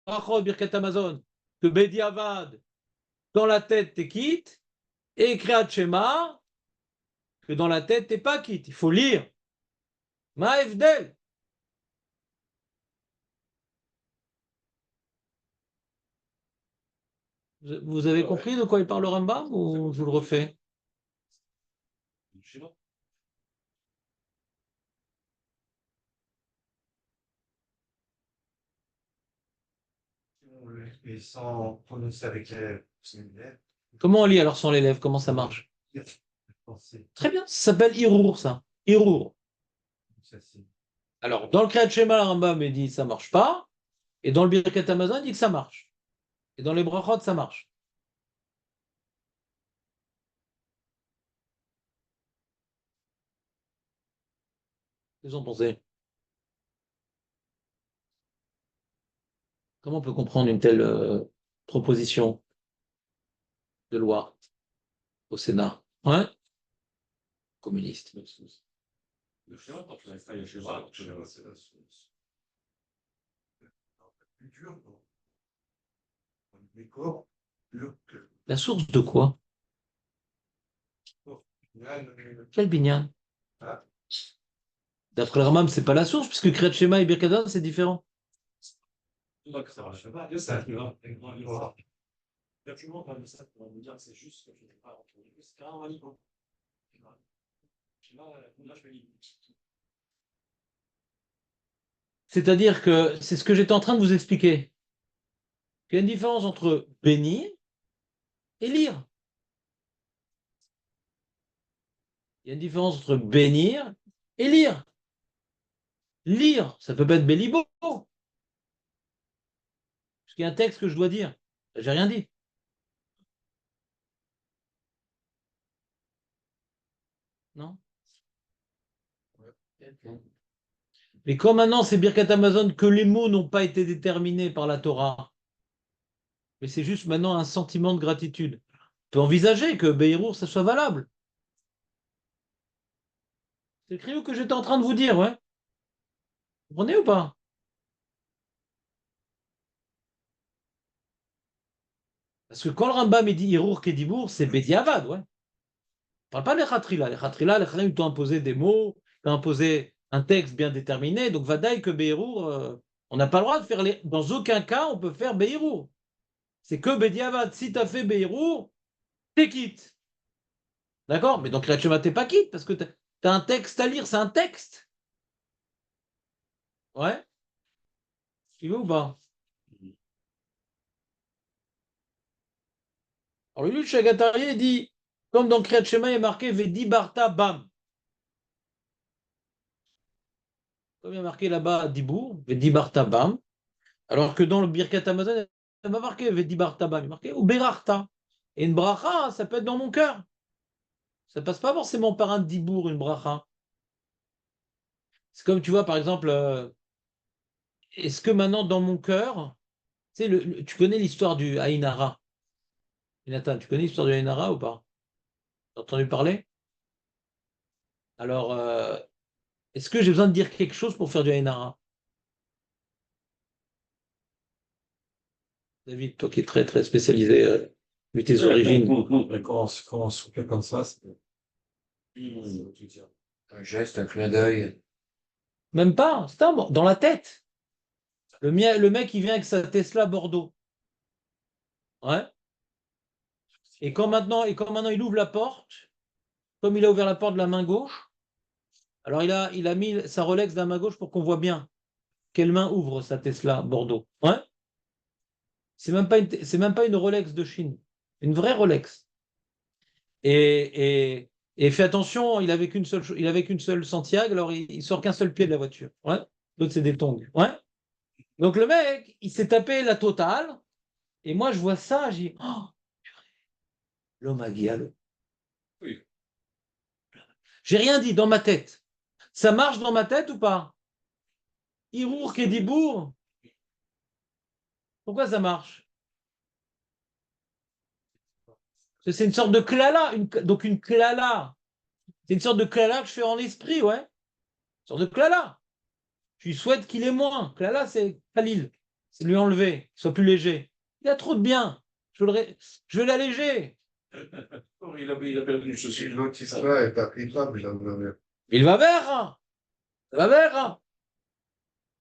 A: brachot, Birkat Amazon, que Bediavad, dans la tête, t'es quitte, et Kriyat Shema, que dans la tête, t'es pas quitte. Il faut lire. Maefdel. Vous avez compris de quoi il parle le Rambam ou je vous le refais?
B: Et sans prononcer avec les lèvres,
A: Comment on lit alors sans l'élève? Comment ça marche?
B: penser.
A: Très bien, ça s'appelle Hirour, ça. Hirour.
B: Ça, c'est
A: Alors, dans le Kriyat Shema, le Rambam il dit ça marche pas, et dans le Birkat Amazon, il dit que ça marche. Et dans les Brachot, ça marche. Qu'est-ce que vous en pensez? Comment on peut comprendre une telle proposition de loi au Sénat? Ouais? Communiste.
B: le schéma, quand tu installes le schéma, c'est la source. Plus dur, non? Les corps, plus que.
A: La source de quoi? Quel binyan?
B: Ah,
A: D'après le Rambam, c'est pas la source, puisque Kriyat Shema et Birkat Amazon, c'est différent.
B: donc ça marche pas. Ça, tu vois, voilà. Là, tout le monde parle de ça pour vous dire que c'est juste que je n'ai pas entendu. C'est carrément manipo. Là, je me dis.
A: C'est-à-dire que c'est ce que j'étais en train de vous expliquer. Il y a une différence entre bénir et lire. Il y a une différence entre bénir et lire. Lire, ça peut pas être Bélibo. Parce qu'il y a un texte que je dois dire. J'ai rien dit. Non?
B: Ok.
A: Mais comme maintenant c'est Birkat Amazon que les mots n'ont pas été déterminés par la Torah, mais c'est juste maintenant un sentiment de gratitude. On peut envisager que Beirur, ça soit valable. C'est le créneau que j'étais en train de vous dire, ouais. Vous comprenez ou pas? Parce que quand le Rambam il dit Hirour Kedibour, c'est Bediavad, ouais. On ne parle pas des Khatrila. Les Khatrila, les Khatrila, ils t'ont imposé des mots, t'ont imposé un texte bien déterminé. Donc, Vadaï que Beirur, on n'a pas le droit de faire les. Dans aucun cas, on peut faire Beirur. C'est que Bediavad. Si tu as fait Beirur, t'es quitte. D'accord? Mais donc, Kriyat Shema, t'es pas quitte parce que tu as un texte à lire, c'est un texte. Ouais? Tu veux ou pas? Alors, lui, le Chagatari, il dit, comme dans Kriyat Shema, il est marqué Vedi Barta Bam. Comme il y a marqué là-bas Dibour, Vedi Barta Bam. Alors que dans le Birkat Amazon, ça m'a marqué Vedi Barta Bam. Il est marqué ou Berarta. Et une bracha, ça peut être dans mon cœur. Ça passe pas forcément par un Dibour, une bracha. C'est comme tu vois, par exemple, est-ce que maintenant dans mon cœur, tu sais, tu connais l'histoire du Aïnara? Nathan, tu connais l'histoire du Aïnara ou pas? T'as entendu parler? Alors, est-ce que j'ai besoin de dire quelque chose pour faire du Aïnara? David, toi qui es très très spécialisé, vu tes origines.
D: Mais quand on se fait comme ça, c'est.
B: Un geste, un clin d'œil.
A: Même pas, c'est dans la tête. Le mec, il vient avec sa Tesla Bordeaux. Ouais. Et quand maintenant il ouvre la porte, comme il a ouvert la porte de la main gauche, alors il a mis sa Rolex de la main gauche pour qu'on voit bien quelle main ouvre sa Tesla Bordeaux. Ouais. C'est même pas une Rolex de Chine, une vraie Rolex. Et fais attention, il avait qu'une seule Santiago, alors il sort qu'un seul pied de la voiture. Ouais. L'autre c'est des tongs. Ouais. Donc le mec, il s'est tapé la totale, et moi je vois ça, j'ai dit, oh, l'homme a guialé.
D: Oui.
A: J'ai rien dit dans ma tête. Ça marche dans ma tête ou pas? Hirour Kedibour, pourquoi ça marche? Parce que c'est une sorte de klala, donc une klala. C'est une sorte de klala que je fais en esprit, ouais. Une sorte de klala. Je lui souhaite qu'il ait moins. Klala, c'est Khalil. C'est lui enlever, qu'il soit plus léger. Il a trop de bien. Je vais l'alléger.
D: Il a perdu une chaussure.
C: L'autre Israël est applicable, il a donné.
A: Il va vers. Hein. Va vers. Hein.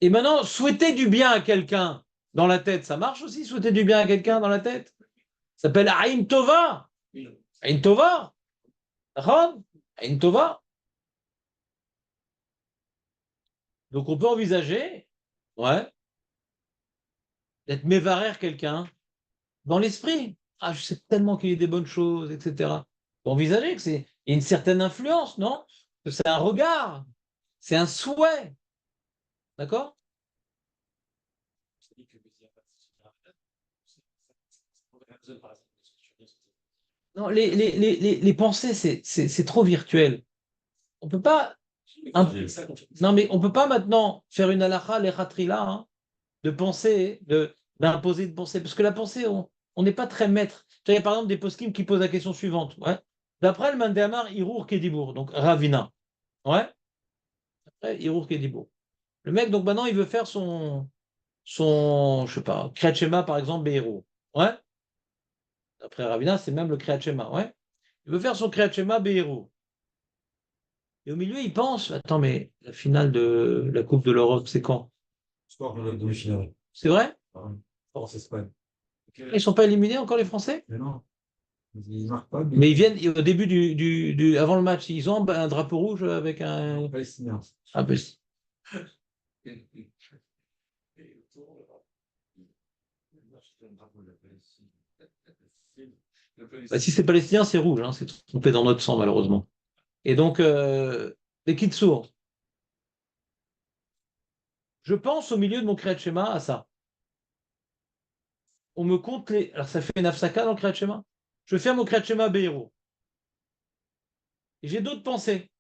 A: Et maintenant, souhaiter du bien à quelqu'un dans la tête, ça marche aussi, souhaiter du bien à quelqu'un dans la tête? Ça s'appelle Aïn Tova. Aïn Tova. D'accord? Aïn Tova. Donc on peut envisager, ouais, d'être mévarer quelqu'un dans l'esprit. Ah, je sais tellement qu'il y a des bonnes choses, etc. On peut envisager que c'est il y a une certaine influence, non? Que c'est un regard, c'est un souhait, d'accord? Non, les pensées, c'est trop virtuel. On peut pas. Non, mais on peut pas maintenant faire une halakha, les khatrila, hein, de penser, d'imposer de penser. Parce que la pensée, on n'est pas très maître. Tu vois, il y a par exemple des poskim qui posent la question suivante. Ouais. D'après le Mandéamar, Hirour Kedibour, donc Ravina. Ouais. Après, Hirour Kedibour. Le mec, donc maintenant, il veut faire je sais pas, Kriyat Shema, par exemple, Beirut. Ouais. Après Ravina, c'est même le Kriyat Shema. Ouais. Il veut faire son Kriyat Shema Beirut. Et au milieu, il pense, attends, mais la finale de la Coupe de l'Europe, c'est quand?
D: Sport de la demi-finale.
A: C'est vrai?
D: France-Espagne.
A: Ils sont pas éliminés encore, les Français?
D: Mais non, ils ne marquent pas.
A: Mais ils viennent au début avant le match, ils ont un drapeau rouge avec un.
D: Palestiniens.
A: Ah, ben, bah, si c'est palestinien, c'est rouge, hein, c'est trompé dans notre sang, malheureusement. Et donc, les Kitsour, je pense au milieu de mon Kriyat Shema à ça. On me compte les. Alors, ça fait Nafsaka dans le Kriyat Shema. Je vais faire mon Kriyat Shema Beiro. Et j'ai d'autres pensées.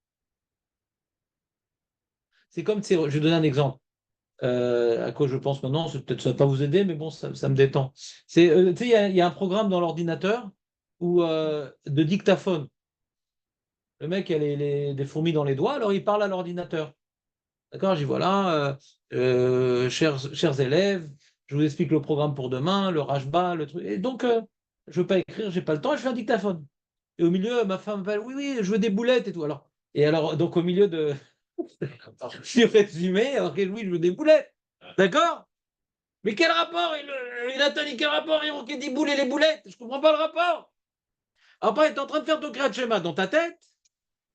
A: C'est comme, je vais donner un exemple. À quoi je pense maintenant, peut-être ça va pas vous aider, mais bon, ça me détend. Tu sais, il y a un programme dans l'ordinateur de dictaphone. Le mec, il a des fourmis dans les doigts, alors il parle à l'ordinateur. D'accord? Je dis voilà, chers élèves, je vous explique le programme pour demain, le rajba, le truc. Et donc, je ne veux pas écrire, j'ai pas le temps, et je fais un dictaphone. Et au milieu, ma femme m'appelle, oui, oui, je veux des boulettes et tout. Alors, donc au milieu de. Je résumé, alors que oui, je veux des boulettes. D'accord? Mais quel rapport? Il a dit quel rapport? Il manquait des boules et les boulettes. Je comprends pas le rapport. Après, il est en train de faire ton créa de schéma dans ta tête.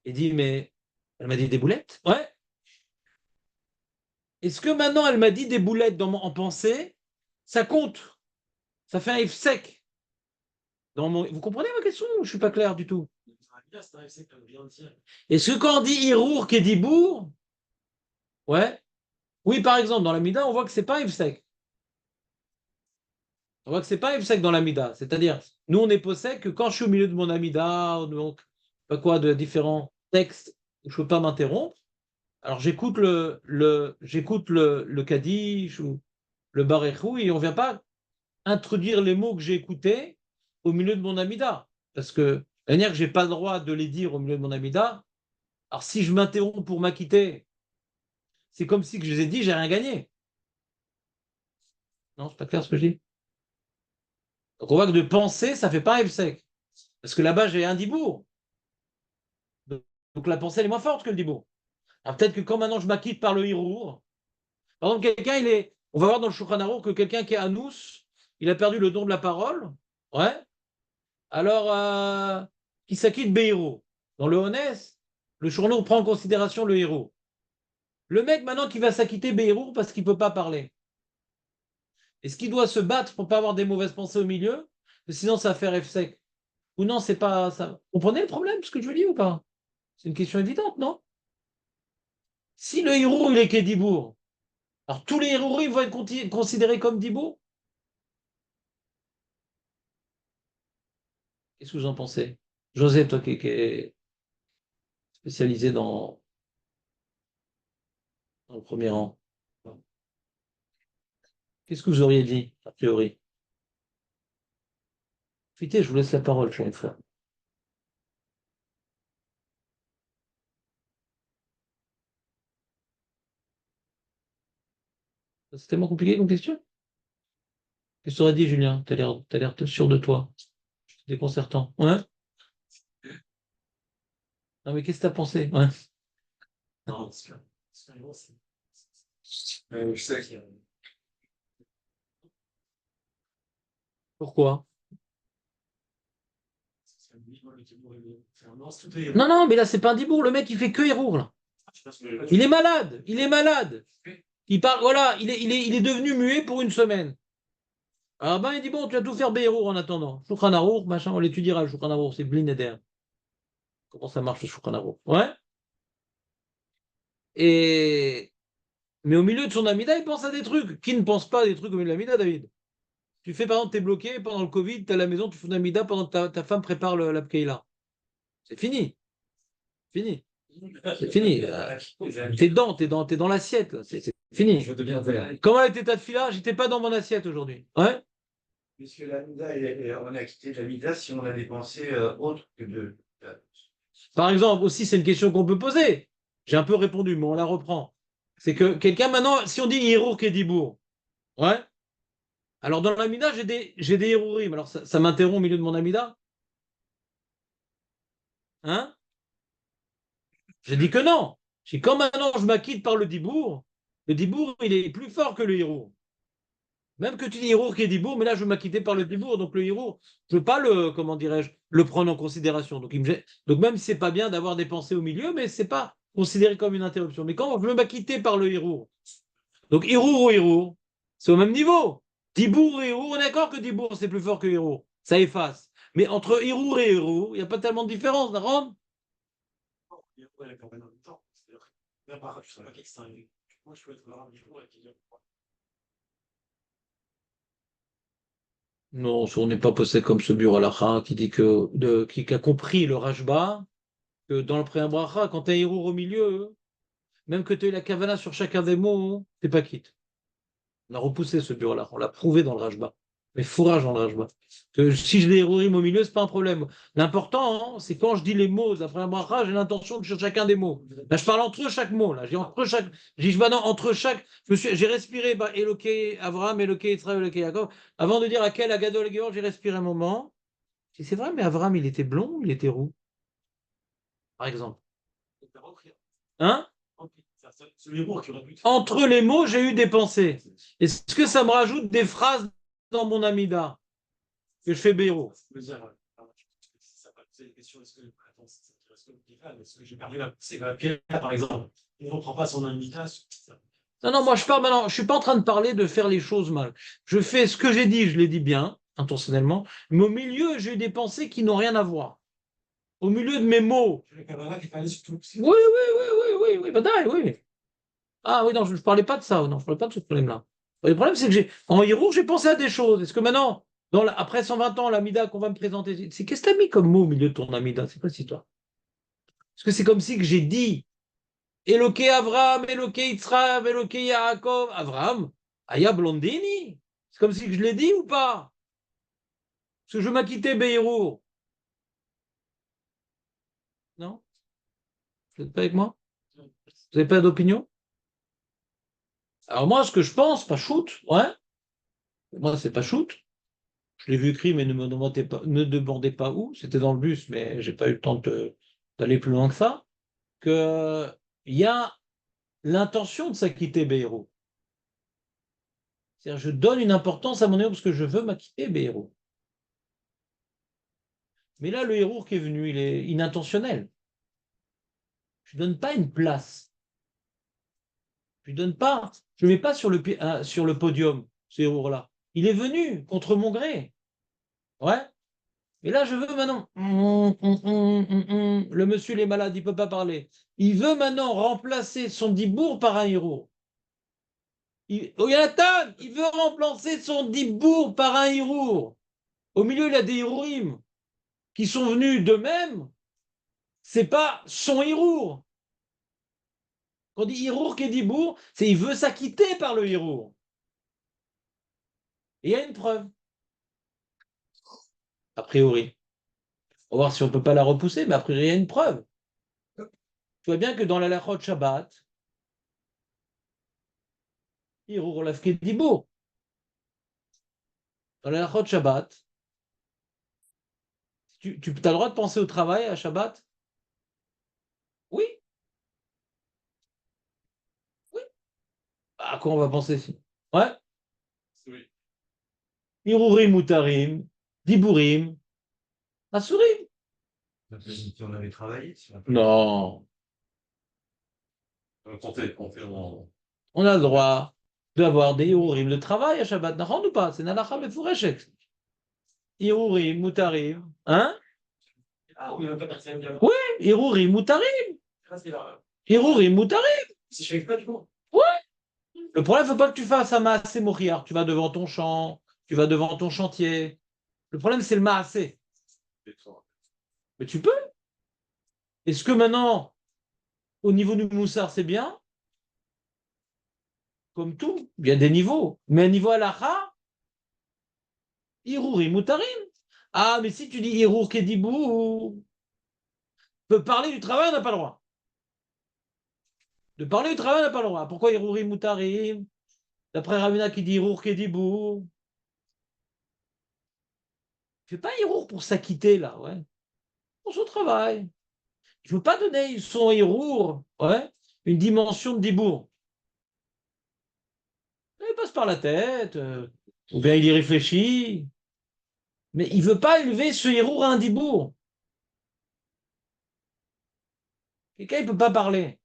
A: Il dit, mais elle m'a dit des boulettes? Ouais. Est-ce que maintenant elle m'a dit des boulettes en pensée, ça compte? Ça fait un F sec. Vous comprenez ma question ou je suis pas clair du tout? Est-ce que quand on dit Hirour qui dit bourg, ouais, oui, par exemple, dans la Mida, on voit que c'est pas F sec. On voit que c'est pas F sec dans la Mida. C'est-à-dire, nous, on est possède que quand je suis au milieu de mon Amida, donc, pas quoi, de différents textes où je peux pas m'interrompre, alors j'écoute le Kaddish ou le Barechou et on vient pas introduire les mots que j'ai écoutés au milieu de mon Amida. Parce que, de manière que je n'ai pas le droit de les dire au milieu de mon Amida, alors si je m'interromps pour m'acquitter, c'est comme si que je les ai dit, j'ai rien gagné. Non, c'est pas clair ce que je dis. Donc on voit que de penser, ça fait pas un F-sec. Parce que là-bas, j'ai un dibourg. Donc la pensée, elle est moins forte que le dibourg. Alors peut-être que quand maintenant je m'acquitte par le hirour, par exemple, on va voir dans le Shulchan Aruch que quelqu'un qui est anous, il a perdu le don de la parole, ouais, alors qui s'acquitte Beiro. Dans le Honès, le Shulchan prend en considération le héros. Le mec maintenant qui va s'acquitter Beiro parce qu'il ne peut pas parler. Est-ce qu'il doit se battre pour ne pas avoir des mauvaises pensées au milieu? Sinon, ça va faire F sec. Ou non, c'est pas ça. Vous comprenez le problème, ce que je veux dire ou pas? C'est une question évidente, non? Si le héros, il est qu'Edibourg, alors tous les héros, ils vont être considérés comme Dibourg? Qu'est-ce que vous en pensez? José, toi qui est spécialisé dans le premier rang, qu'est-ce que vous auriez dit, a priori? Écoutez, je vous laisse la parole, cher frère. C'est tellement compliqué comme question. Qu'est-ce que tu aurais dit, Julien? T'as l'air sûr de toi. C'est déconcertant. Ouais? Non, mais qu'est-ce que t'as pensé? Ouais.
B: Non,
C: Je sais.
A: Pourquoi? Non, non, mais là, c'est pas un dibourg. Le mec, il fait que héros, là. Il est malade. Il est malade. Il parle, voilà, il est devenu muet pour une semaine. Ah ben, il dit, bon, tu vas tout faire Béhérour en attendant. Shulchan Aruch, machin, on l'étudiera, le Shulchan Aruch, c'est Blinéder. Comment ça marche, le Shulchan Aruch? Ouais. Et... Mais au milieu de son Amida, il pense à des trucs. Qui ne pense pas à des trucs au milieu de l'Amida, David? Tu fais, par exemple, t'es bloqué pendant le Covid, t'es à la maison, tu fais une Amida pendant que ta femme prépare la Pkeila. C'est fini. Fini. C'est fini. T'es dans l'assiette, là. C'est fini.
D: Je deviens vert.
A: Comment était ta fila? J'étais pas dans mon assiette aujourd'hui. Ouais.
B: puisque la Mida, on a quitté la Mida si on a des pensées autres que de.
A: Par exemple, aussi, c'est une question qu'on peut poser. J'ai un peu répondu, mais on la reprend. C'est que quelqu'un, maintenant, si on dit Hirour Kedibour, ouais. Alors, dans l'Amida, j'ai des Hirourim. Alors, ça m'interrompt au milieu de mon Amida? Hein? J'ai dit que non. J'ai dit, quand maintenant je m'acquitte par le Dibour, il est plus fort que le Hirour. Même que tu dis Hirour Kedibour, mais là, je veux m'acquitter par le Dibour. Donc, le Hirour, je ne veux pas comment dirais-je, le prendre en considération. Donc, même si c'est pas bien d'avoir des pensées au milieu, mais c'est pas considéré comme une interruption. Mais quand je veux m'acquitter par le Hirour, donc Hirour ou Hirour, c'est au même niveau. Dibour et Hirour, on est d'accord que Dibour, c'est plus fort que Hirour. Ça efface. Mais entre Hirour et Hirour, il n'y a pas tellement de différence, Naron. Non, on n'est pas posé comme ce bureau halakha qui dit qui a compris le Rajba, que dans le Priya Bracha, quand tu as un Hirour au milieu, même que tu aies la Kavana sur chacun des mots, t'es pas quitte. On a repoussé ce bureau-là, on l'a prouvé dans le Rajba. Mais fourrage dans le Rajba. Que si j'ai des Hirurim au milieu, c'est pas un problème. L'important, c'est quand je dis les mots d'après un bracha, j'ai l'intention de sur chacun des mots. Là, je parle entre chaque mot. Là, je dis entre chaque. Je dis, bah non, entre chaque. J'ai respiré, bah, Eloké Abraham, Eloké Israël, Eloké Jacob. Avant de dire laquelle, Agadol, Geor, j'ai respiré un moment. C'est vrai, mais Abraham, il était blond, il était roux, par exemple. Hein? Entre les mots, j'ai eu des pensées. Est-ce que ça me rajoute des phrases dans mon amida que je fais Béro?
D: Par exemple, il ne reprend pas son amida.
A: Non, non, moi je parle maintenant, je suis pas en train de parler de faire les choses mal. Je fais ce que j'ai dit, je l'ai dit bien, intentionnellement, mais au milieu, j'ai eu des pensées qui n'ont rien à voir. Au milieu de mes mots. Oui, oui, oui, oui, oui, badaï, oui. Ah oui, non, je ne parlais pas de ça, non, je ne parlais pas de ce problème-là. Le problème, c'est que en Hirour, j'ai pensé à des choses. Est-ce que maintenant, après 120 ans, l'Amida qu'on va me présenter, c'est qu'est-ce que tu as mis comme mot au milieu de ton Amida? C'est quoi cette histoire? Est-ce que c'est comme si que j'ai dit Eloké Avraham, Eloké Yitzhak, Eloké Yaakov, Avraham, Aya Blondini? C'est comme si que je l'ai dit ou pas? Parce que je m'acquittais Behirour. Non? Vous n'êtes pas avec moi? Vous n'avez pas d'opinion? Alors moi, ce que je pense, pas shoot, ouais. Moi, c'est pas shoot. Je l'ai vu écrit, mais ne me demandez pas où. C'était dans le bus, mais j'ai pas eu le temps d'aller plus loin que ça. Que il y a l'intention de s'acquitter Beiro. C'est-à-dire, je donne une importance à mon héros parce que je veux m'acquitter Beiro. Mais là, le héros qui est venu, il est inintentionnel. Je ne donne pas une place. Je ne donne pas. Je ne mets pas sur le podium ce héros-là. Il est venu contre mon gré. Ouais. Mais là, je veux maintenant. Le monsieur, il est malade, il ne peut pas parler. Il veut maintenant remplacer son dibourg par un héros. Jonathan, il veut remplacer son dibourg par un héros. Au milieu, il a des héroïmes qui sont venus d'eux-mêmes. C'est pas son héros. Quand on dit héros qui est dibourg, c'est il veut s'acquitter par le héros. Et il y a une preuve. A priori. On va voir si on ne peut pas la repousser, mais a priori, il y a une preuve. Tu vois bien que dans la Lachot Shabbat, Hirour Lafke Dibour. Dans la Lachot Shabbat, tu as le droit de penser au travail à Shabbat? Oui, oui. À quoi on va penser ici? Ouais.
D: Oui.
A: Hirurim Mutarim, Diburim, Asurim.
B: Si on avait travaillé,
A: Non.
D: On
A: On a le droit d'avoir des Hirurim de travail à Shabbat. N'achon ou pas? C'est Nalacha Mefoureshek. Hirurim, Mutarim. Hein?
D: Ah oui, on peut passer bien.
A: Oui, Hirurim, Mutarim. Hirurim, Mutarim.
D: Si je fais pas du coup.
A: Ouais. Le problème, il ne faut pas que tu fasses un maasé mochiar. Tu vas devant ton champ, tu vas devant ton chantier. Le problème, c'est le maasé. Mais tu peux. Est-ce que maintenant, au niveau du moussard, c'est bien? Comme tout, il y a des niveaux. Mais à niveau halakha, Hirouri Moutarim. Ah, mais si tu dis Hirour Kedibou, peut parler du travail, on n'a pas le droit. De parler du travail, on n'a pas le droit. Pourquoi Hirouri Moutarim? D'après Ravina qui dit Hirour Kedibou. Tu fais pas Hirour pour s'acquitter, là, ouais. Pour son travail. Il ne faut pas donner son Hirour, ouais, une dimension de Dibour. Il passe par la tête, ou bien il y réfléchit. Mais il ne veut pas élever ce héros à un dibourg. Quelqu'un, il ne peut pas parler.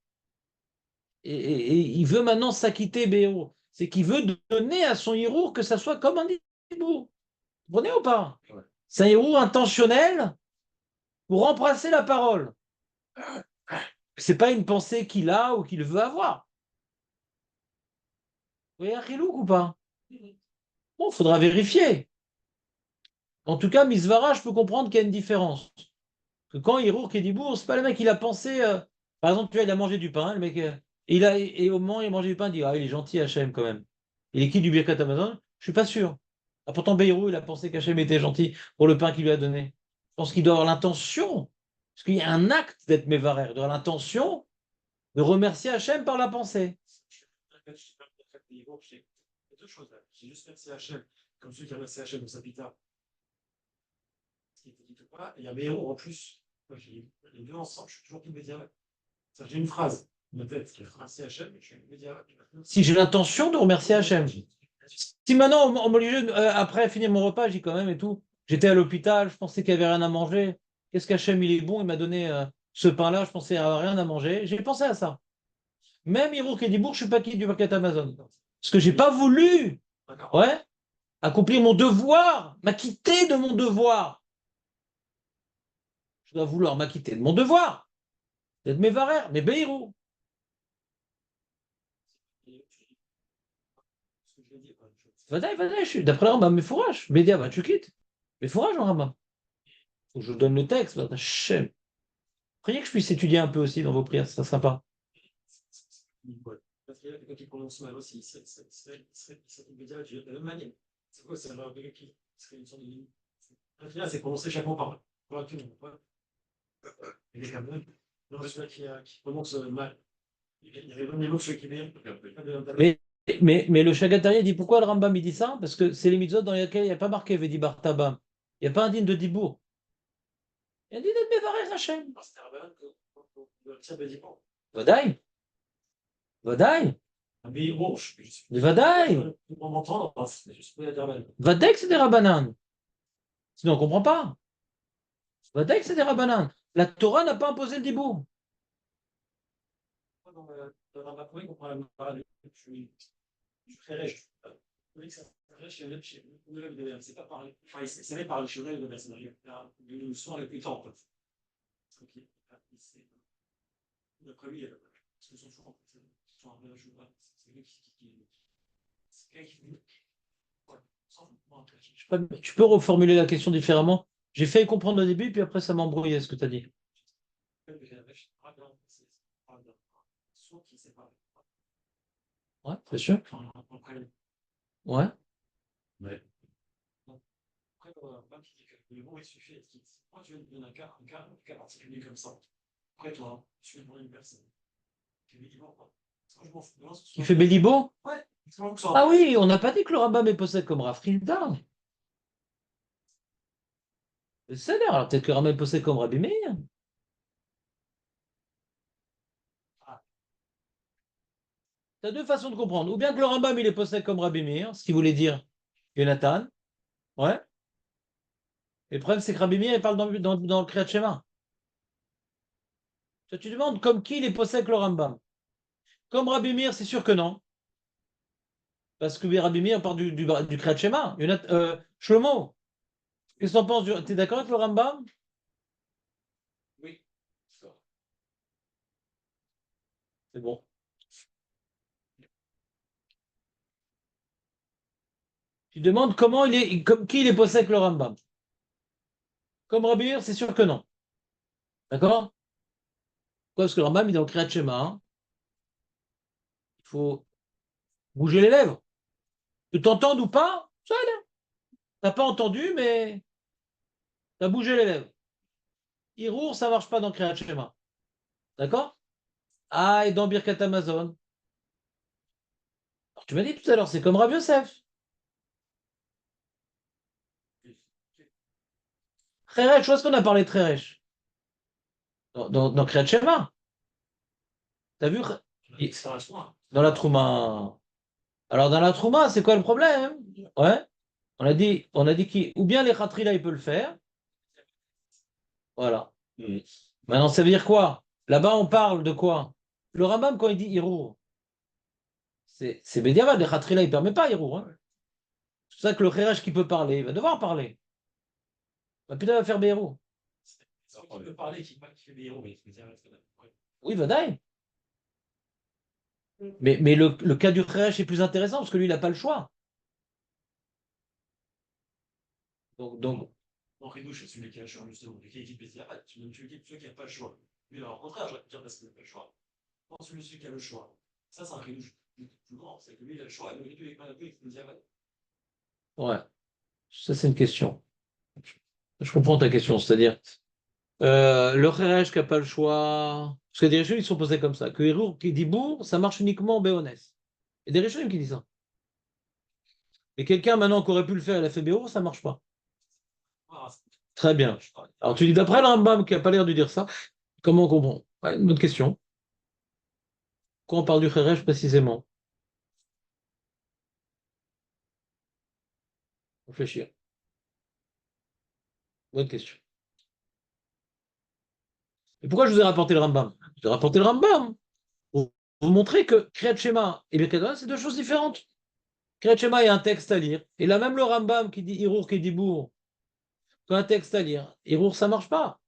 A: Et il veut maintenant s'acquitter, Béo. C'est qu'il veut donner à son héros que ça soit comme un dibourg. Vous comprenez ou pas? C'est un héros intentionnel pour remplacer la parole. Ce n'est pas une pensée qu'il a ou qu'il veut avoir. Vous voyez un chilouk ou pas? Bon, il faudra vérifier. En tout cas, Misvara, je peux comprendre qu'il y a une différence. Que quand Hirour Kedibour, c'est pas le mec, il a pensé. Par exemple, tu vois, il a mangé du pain, le mec. Et au moment où il a mangé du pain, il dit ah, il est gentil, Hachem, quand même. Il est qui du Birkat Amazon? Je suis pas sûr. Ah, pourtant, Beirut, il a pensé qu'Hachem était gentil pour le pain qu'il lui a donné. Je pense qu'il doit avoir l'intention. Parce qu'il y a un acte d'être Mévarer. Il doit avoir l'intention de remercier Hachem par la pensée.
D: Il y a deux choses là. J'ai juste merci Hachem, comme celui qui a remercié Hachem dans sa pita. Ce qui était dit ou pas. Et il y a Méro en plus. Moi, les deux ensemble, je suis toujours plus médiaval. J'ai une phrase dans ma tête qui est remercier Hachem, et je suis médiaval.
A: Si j'ai l'intention de remercier Hachem. Si maintenant, après finir mon repas, j'ai quand même et tout. J'étais à l'hôpital, je pensais qu'il n'y avait rien à manger. Qu'est-ce qu'Hachem, il est bon, il m'a donné ce pain-là, je pensais avoir rien à manger. J'ai pensé à ça. Même Hirouk et Dibourg, je suis pas qui du paquet Amazon. Parce que j'ai pas voulu, ouais, accomplir mon devoir, m'acquitter de mon devoir. Je dois vouloir m'acquitter de mon devoir, d'être mes varères, mes Beirou. Vas-y, je suis d'après le Rambam, mes fourrages. Média, bah, tu quittes. Mes fourrages, en Rambam. Faut que je donne le texte, bah, Hachem. Priez que je puisse étudier un peu aussi dans vos prières, ça sera sympa.
D: Parce qu'il y a quelqu'un qui prononce mal aussi, il serait immédiat de la même manière. C'est quoi, c'est un quelqu'un qui serait une sorte de. Là, c'est prononcé chaque mot par tout le monde. Il est quand même. Non, celui qui prononce mal. Il y avait même des mots, celui qui vient.
A: Mais le Shagatari dit pourquoi le Rambam il dit ça? Parce que c'est les mitzvot dans lesquelles il n'y a pas marqué Vedi Bar Tabam. Il n'y a pas un digne de Dibour. Il y a un digne de Mevarer Hachem.
D: C'était un rabbin que le tir de Dipan.
A: Vadaï. Vadaï.
D: Mais bon, je suis.
A: Vadaï.
D: Pour m'entendre, c'est juste pour la dire.
A: Vadaï que c'est des Rabbanan. Sinon on ne comprend pas. Vadaï que c'est des Rabbanan. La Torah n'a pas imposé le Dibour.
D: Dans ma poésie, on prend la parole. Je suis très riche. C'est pas parler. Enfin, c'est par le cheval de la scénario. Le soir le plus tard, en fait. D'après lui, parce que son choix, c'est un je vois. C'est lui c'est quelqu'un qui.
A: Tu peux reformuler la question différemment? J'ai fait comprendre au début, puis après ça m'a embrouillé ce que tu as dit. Ouais, c'est sûr. Ouais.
D: Ouais. Après, le mot, il suffit. Moi, tu viens de donner un cas particulier comme ça. Après, toi, tu viens de donner une personne qui est libre.
A: Qui fait Bélibo?
D: Ouais.
A: Ah oui, on n'a pas dit que le Rambam est possède comme Rafrilda. C'est d'ailleurs, alors peut-être que le Rambam est possède comme Rabbi Meir. Tu as deux façons de comprendre. Ou bien que le Rambam il est possède comme Rabbi Meir, ce qui voulait dire Jonathan. Ouais. Et le problème, c'est que Rabbi Meir, il parle dans le Kriyat Shema. Tu demandes comme qui il est possède que le Rambam. Comme Rabbi Meir, c'est sûr que non. Parce que Rabbi Meir parle du Kriyat Shema. Shlomo, qu'est-ce que tu en penses? Tu es d'accord avec le Rambam?
D: Oui.
A: C'est bon. Tu demandes comment comme qui il est possède avec le Rambam. Comme Rabbi Meir, c'est sûr que non. D'accord? Parce que le Rambam, il est dans le Kriyat Shema. Hein. Il faut bouger les lèvres. Tu t'entends ou pas? Ça allait. T'as pas entendu, mais t'as bougé les lèvres. Hirour, ça marche pas dans Kriyat Shema. D'accord? Ah, et dans Birkat Amazon. Alors, tu m'as dit tout à l'heure, c'est comme Rabbi Yosef. Tréresh, où est-ce qu'on a parlé de Tréresh? Dans Kriyat Shema. T'as vu? Dans la Trouma. Alors, dans la Trouma, c'est quoi le problème? Ouais. On a dit qui, ou bien les Khatrila, il peut le faire. Voilà. Maintenant, ça veut dire quoi? Là-bas, on parle de quoi? Le Rambam, quand il dit Hirour, c'est Bédiavad. Les Khatrila, il ne permet pas Hirour. Hein. C'est pour ça que le Khérash qui peut parler, il va devoir parler. Il va putain, il va faire Béhirour.
D: On peut parler qui fait des héros, mais
A: Oui, Vadaï. Mais le cas du Khérash est plus intéressant parce que lui, il n'a pas le choix. Donc
D: Mon ridouche, c'est celui qui a le choix, justement. Et qui équipe Béziard, tu donnes celui qui n'a pas le choix. Mais alors, au contraire, j'aurais pu dire parce qu'il n'a pas le choix. Prends celui qui a le choix. Ça, c'est un ridouche plus grand. C'est que lui, il a le choix, et le ridouche avec Manabu, avec Béziard.
A: Ouais, ça c'est une question. Je comprends ta question, c'est-à-dire le Kheresh qui n'a pas le choix. Parce que des Rishonim, ils sont posés comme ça. Que Hirour qui dit bourg, ça marche uniquement en Béonès. Et des Rishonim qui disent ça. Mais quelqu'un maintenant qui aurait pu le faire, il a fait Béour, ça marche pas.
D: Ah,
A: Très bien. Alors tu dis d'après le Rambam qui n'a pas l'air de dire ça, comment on comprend? Ouais, une bonne question. Quand on parle du Kheresh précisément? Réfléchir. Bonne question. Et pourquoi je vous ai rapporté le Rambam? Je vous ai rapporté le Rambam pour vous montrer que Kriyat Shema et Birkat Hamazon, c'est deux choses différentes. Kriyat Shema, il y a un texte à lire. Et là, même le Rambam qui dit Hirour qui dit Bourg, il y a un texte à lire. Hirour, ça ne marche pas.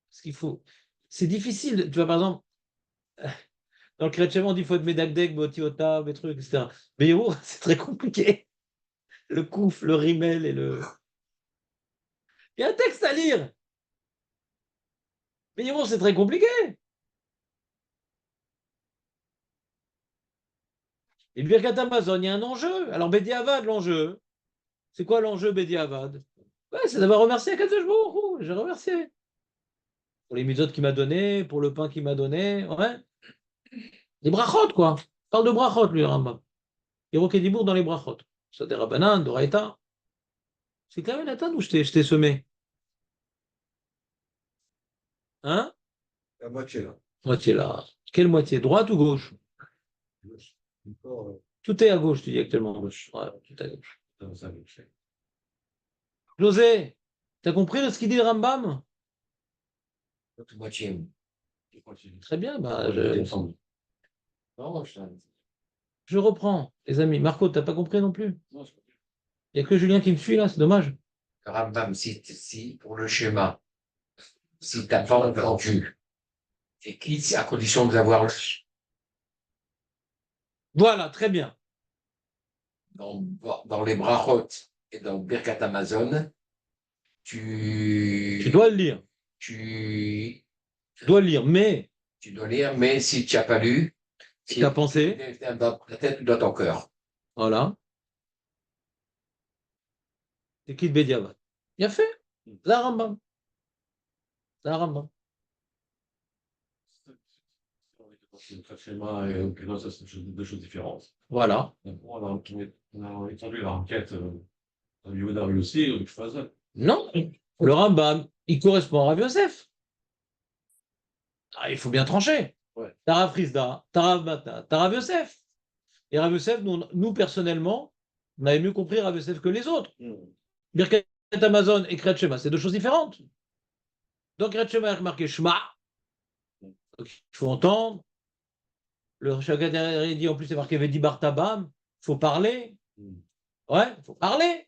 A: Ce qu'il faut. C'est difficile. Tu vois, par exemple, dans le Kriyat Shema, on dit qu'il faut être Medagdek, Botiota, des trucs, etc. Mais Hirour, c'est très compliqué. Le Kouf, le Rimel et le. Il y a un texte à lire. Mais Hirour, c'est très compliqué. Et Birkat Hamazon, il y a un enjeu. Alors, Bediavad, l'enjeu. C'est quoi l'enjeu, Bediavad? Ouais, c'est d'avoir remercié Akadosh Baruch Hu. J'ai remercié. Pour les mitzvot qu'il m'a donné, pour le pain qu'il m'a donné. Ouais. Les brachot, quoi. Il parle de brachot, lui, le Rambam. Hirouk et Dibour dans les brachot. Ça, des Rabbanan, de Raïta. C'est quand même Nathan où je t'ai semé. Hein?
C: La moitié là.
A: Moitié là. Quelle moitié? Droite ou gauche?
C: Encore,
A: Tout est à gauche, tu dis actuellement à gauche. Ouais, tout est à gauche.
C: ça, je sais.
A: José, t'as compris ce qu'il dit le Rambam?
B: L'autre moitié.
A: Très bien, bah,
B: Non, je t'en-
A: je reprends, les amis. Marco, t'as pas compris non plus? Il n'y a que Julien qui me suit là, c'est dommage.
B: Le Rambam, si pour le schéma, si tu n'as pas entendu, et qui, à condition de l'avoir lu
A: Voilà, très bien.
B: dans les brachot et dans Birkat Amazon,
A: Tu dois le lire.
B: tu,
A: Tu dois le lire. Mais,
B: tu dois lire, mais si tu n'as pas lu,
A: tu as pensé,
B: dans ta tête ou dans ton cœur.
A: voilà, c'est qui de Bédiavat. Bien fait. La Rambam. La Rambam.
D: Le schéma et Okina, ça, c'est deux choses différentes.
A: Voilà.
D: On a étendu la requête à Yehuda lui aussi, je faisais.
A: Non, le Rambam, il correspond à Rav Yosef. Ah, il faut bien trancher.
D: Ouais.
A: T'as Rav Frisda, t'as Rav Mata, t'as Rav Yosef. Et Rav Yosef, nous, personnellement, on avait mieux compris Rav Yosef que les autres. Birkat Amazon et Kriyat Shema, c'est deux choses différentes. Donc Kriyat Shema est marqué Shema. Donc, il faut entendre. Le Shagadari dit en plus, c'est marqué Vedi Bartabam. Il faut parler. Ouais, il faut parler.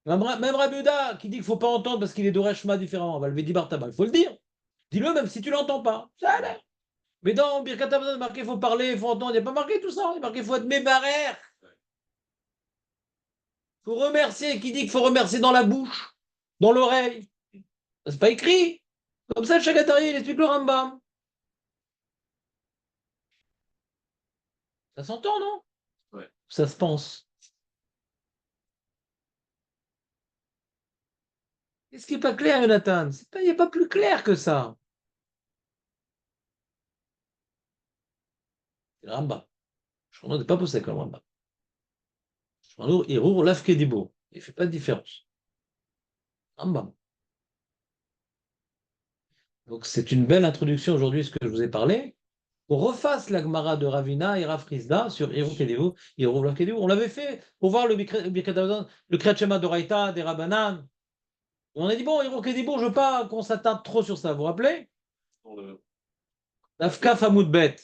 A: Même Rabbi Yehuda qui dit qu'il ne faut pas entendre parce qu'il est d'Orech Shema différemment. Le Vedi Bartabam, il faut le dire. Dis-le même si tu ne l'entends pas. Ça a l'air. Mais dans Birkat Hamazon, marqué qu'il faut parler, il faut entendre. Il n'y a pas marqué tout ça. Il est marqué qu'il faut être mébarère. Il faut remercier. Qui dit qu'il faut remercier dans la bouche, dans l'oreille. C'est pas écrit. Comme ça, le Shagadari, il explique le Rambam. Ça s'entend, non?
D: Ouais.
A: Ça se pense. Qu'est-ce qui n'est pas clair, Jonathan? Il n'y a pas plus clair que ça. C'est le Rambam. Je n'est pas posé comme le Rambam. Il roule l'afkedibo. Il ne fait pas de différence. Rambam. Donc c'est une belle introduction aujourd'hui, ce que je vous ai parlé. On refasse la Gemara de Ravina et Rafrizda sur Hirou Kedivu, Hirou Lafkedivu. On l'avait fait pour voir le Birkat Hamazon, le Kriyat Shema de Raïta, des Rabbanan. On a dit, bon, Hirou Kedivu, je ne veux pas qu'on s'attarde trop sur ça. Vous vous rappelez? Afkaf Hamoud Bet.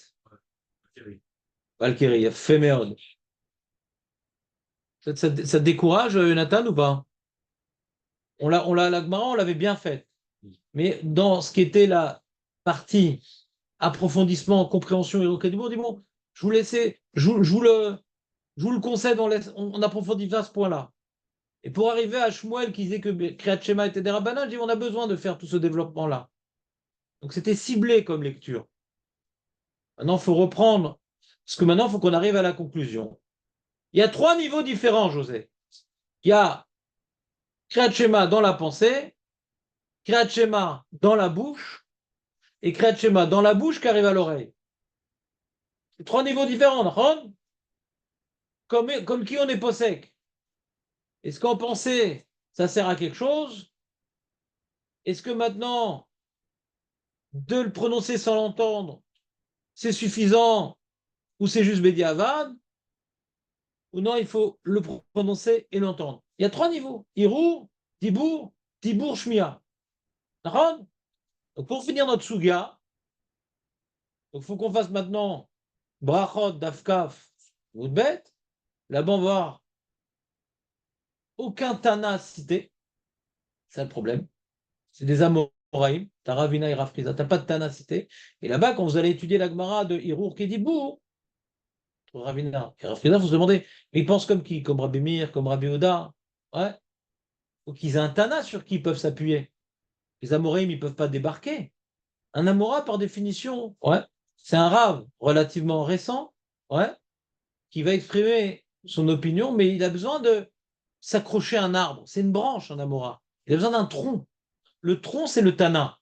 A: Valkyrie, Féméon. Ça te décourage, Jonathan, ou pas? La Gemara, on l'avait bien faite. Mais dans ce qui était la partie approfondissement, compréhension et recueil du mot, on dit bon, je vous le concède, on approfondit à ce point-là. Et pour arriver à Shmuel qui disait que Kriyat Shema était des Rabbanan, on a besoin de faire tout ce développement-là. Donc c'était ciblé comme lecture. Maintenant, il faut reprendre, parce que maintenant, il faut qu'on arrive à la conclusion. Il y a 3 niveaux différents, José. Il y a Kriyat Shema dans la pensée, Kriyat Shema dans la bouche, et Kriyat Shema dans la bouche qui arrive à l'oreille. C'est 3 niveaux différents, d'accord? Comme qui on est possèque. Est-ce qu'en pensée, ça sert à quelque chose? Est-ce que maintenant, de le prononcer sans l'entendre, c'est suffisant ou c'est juste Bediavad? Ou non, il faut le prononcer et l'entendre. Il y a 3 niveaux. Hirour, Dibour, Dibour, Shmia. D'accord? Donc pour finir notre Suga, il faut qu'on fasse maintenant Brachot, Dafkaf, Woudbet. Là-bas, on va voir aucun Tana cité. C'est le problème. C'est des Amoraïm. T'as Ravina et Rafriza. T'as pas de Tana cité. Et là-bas, quand vous allez étudier la Gemara de Hirour Kedibour, Ravina et Rafriza, il faut se demander, mais ils pensent comme qui? Comme Rabbi Mir, comme Rabbi Oda? Ouais. Faut qu'ils aient un Tana sur qui ils peuvent s'appuyer. Les Amoraïm, ils ne peuvent pas débarquer. Un Amora, par définition, ouais, c'est un Rav relativement récent, ouais, qui va exprimer son opinion, mais il a besoin de s'accrocher à un arbre. C'est une branche, un Amora. Il a besoin d'un tronc. Le tronc, c'est le Tana.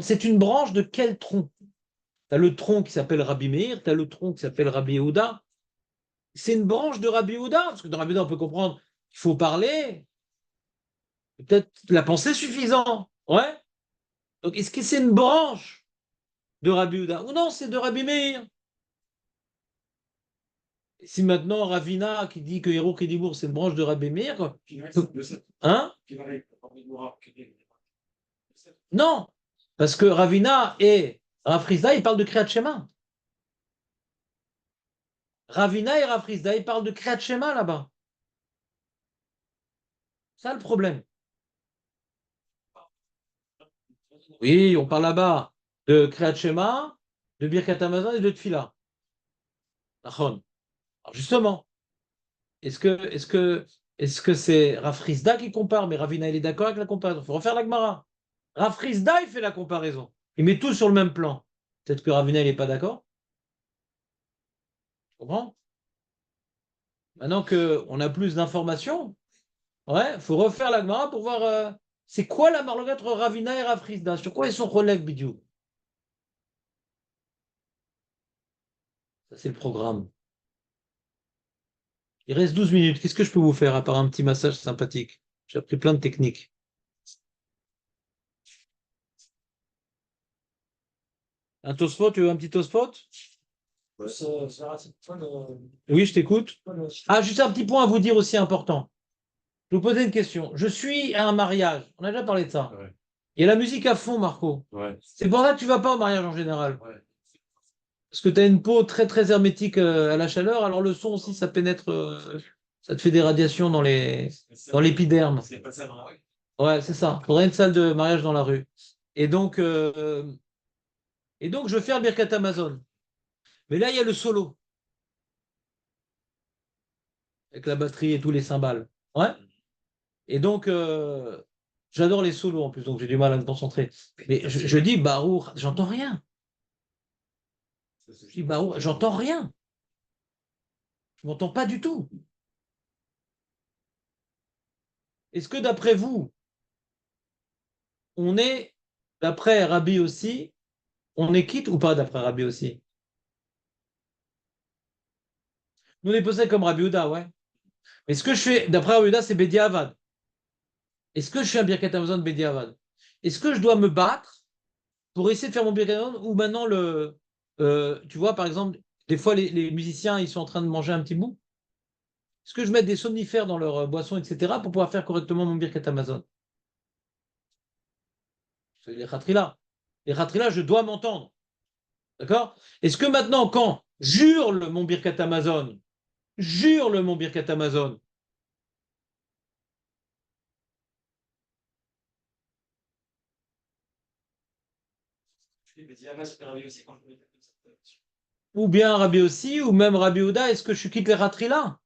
A: C'est une branche de quel tronc? Tu as le tronc qui s'appelle Rabbi Meir, tu as le tronc qui s'appelle Rabbi Yehuda. C'est une branche de Rabbi Yehuda, parce que dans Rabbi Yehuda, on peut comprendre qu'il faut parler, peut-être la pensée suffisante. Ouais. Donc, est-ce que c'est une branche de Rabbi Yehuda? Ou non, c'est de Rabbi Meir. Si maintenant Ravina qui dit que Héros Kédibourg c'est une branche de Rabbi Meir, quoi. Hein? Non, parce que Ravina et Rafrizda ils parlent de Kriyat Shema. Ravina et Rafrizda ils parlent de Kriyat Shema là-bas. C'est ça le problème. Oui, on parle là-bas de Kriyat Shema, de Birkat Hamazon et de Tfila. Alors justement, est-ce que c'est Rafrizda qui compare, mais Ravina il est d'accord avec la comparaison. Il faut refaire la Gemara. Rafrizda il fait la comparaison. Il met tout sur le même plan. Peut-être que Ravina il n'est pas d'accord. Tu comprends? Maintenant qu'on a plus d'informations, ouais, il faut refaire la Gemara pour voir c'est quoi la marloquette entre Ravina et Rafrizda. Sur quoi ils sont relèvent, Bidiou? Ça, c'est le programme. Il reste 12 minutes. Qu'est-ce que je peux vous faire à part un petit massage sympathique? J'ai appris plein de techniques. Un Tosfot, tu veux un petit Tosfot? Oui, je t'écoute. Ah, juste un petit point à vous dire aussi important. Je vais vous poser une question. Je suis à un mariage. On a déjà parlé de ça.
D: Ouais.
A: Il y a la musique à fond, Marco.
D: Ouais.
A: C'est pour ça que tu vas pas au mariage en général.
D: Ouais.
A: Parce que tu as une peau très très hermétique à la chaleur. Alors le son aussi, ça pénètre, ça te fait des radiations dans l'épiderme.
D: C'est pas ça dans la rue.
A: Ouais, c'est ça. Il faudrait une salle de mariage dans la rue. Et donc, je vais faire le Birkat Amazon. Mais là, il y a le solo. Avec la batterie et tous les cymbales. Ouais. Et donc, j'adore les solos en plus, donc j'ai du mal à me concentrer. Mais je dis Barour, j'entends rien. Je dis Barour, j'entends rien. Je m'entends pas du tout. Est-ce que d'après vous, on est, d'après Rabbi aussi, on est quitte ou pas d'après Rabbi aussi? Nous, on est posé comme Rabbi Ouda, ouais. Mais ce que je fais, d'après Rabbi Ouda, c'est Bedi Avad. Est-ce que je fais un Birkat Hamazon Bedi Avad? Est-ce que je dois me battre pour essayer de faire mon Birkat Hamazon ou maintenant tu vois, par exemple, des fois, les musiciens, ils sont en train de manger un petit bout. Est-ce que je mets des somnifères dans leur boisson, etc., pour pouvoir faire correctement mon Birkat Amazon? Les khatrilas. Les khatrilas, je dois m'entendre. D'accord? Est-ce que maintenant, quand j'hurle mon Birkat Amazon, jure mon Birkat Amazon, ou bien Rabbi aussi, ou même Rabbi Ouda, est-ce que je quitte les khatrilas?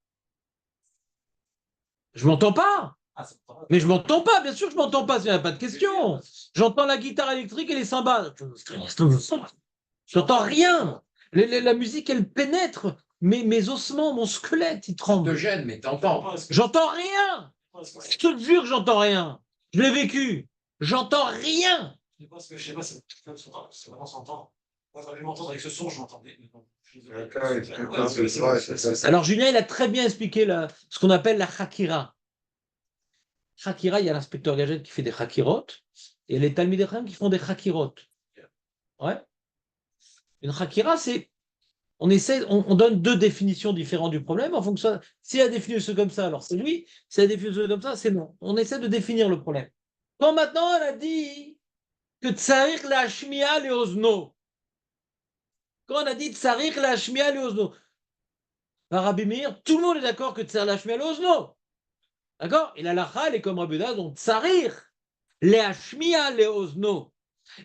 A: Je m'entends pas.
D: Ah, c'est pas
A: Mais je m'entends pas, bien sûr que je m'entends pas, il n'y a pas de question. J'entends la guitare électrique et les cymbales. J'entends rien. La musique, elle pénètre mes ossements, mon squelette, il
B: te
A: tremble.
B: gêne, mais t'entends.
D: pas. Est-ce que-
A: J'entends rien.
D: est-ce que-
A: Je te jure, j'entends rien. Je l'ai vécu. J'entends rien.
D: je sais pas si c'est vraiment s'entendre. Moi, j'aurais dû m'entendre avec ce son, je m'entendais. Mais bon, je suis désolé.
C: D'accord, et puis,
D: C'est-
A: Alors, Julien, il a très bien expliqué ce qu'on appelle la Hakira. Hakira, il y a l'inspecteur Gadget qui fait des Hakirot et les Talmidei Chacham qui font des Hakirot. Ouais. Une Hakira, c'est. On donne deux définitions différentes du problème. En fonction, si la définition est comme ça, alors c'est oui. Si la définition est comme ça, c'est non. On essaie de définir le problème. Quand maintenant, elle a dit que Tsarir la Shmiya le Ozno. Quand on a dit Tsarir la Shmiya le Ozno, par Rabbi Meir, tout le monde est d'accord que Tsarir la Shmiya le Ozno. D'accord. Et la lacha, elle est comme Rabbi Uda, donc Tsarir la Shmiya le Ozno.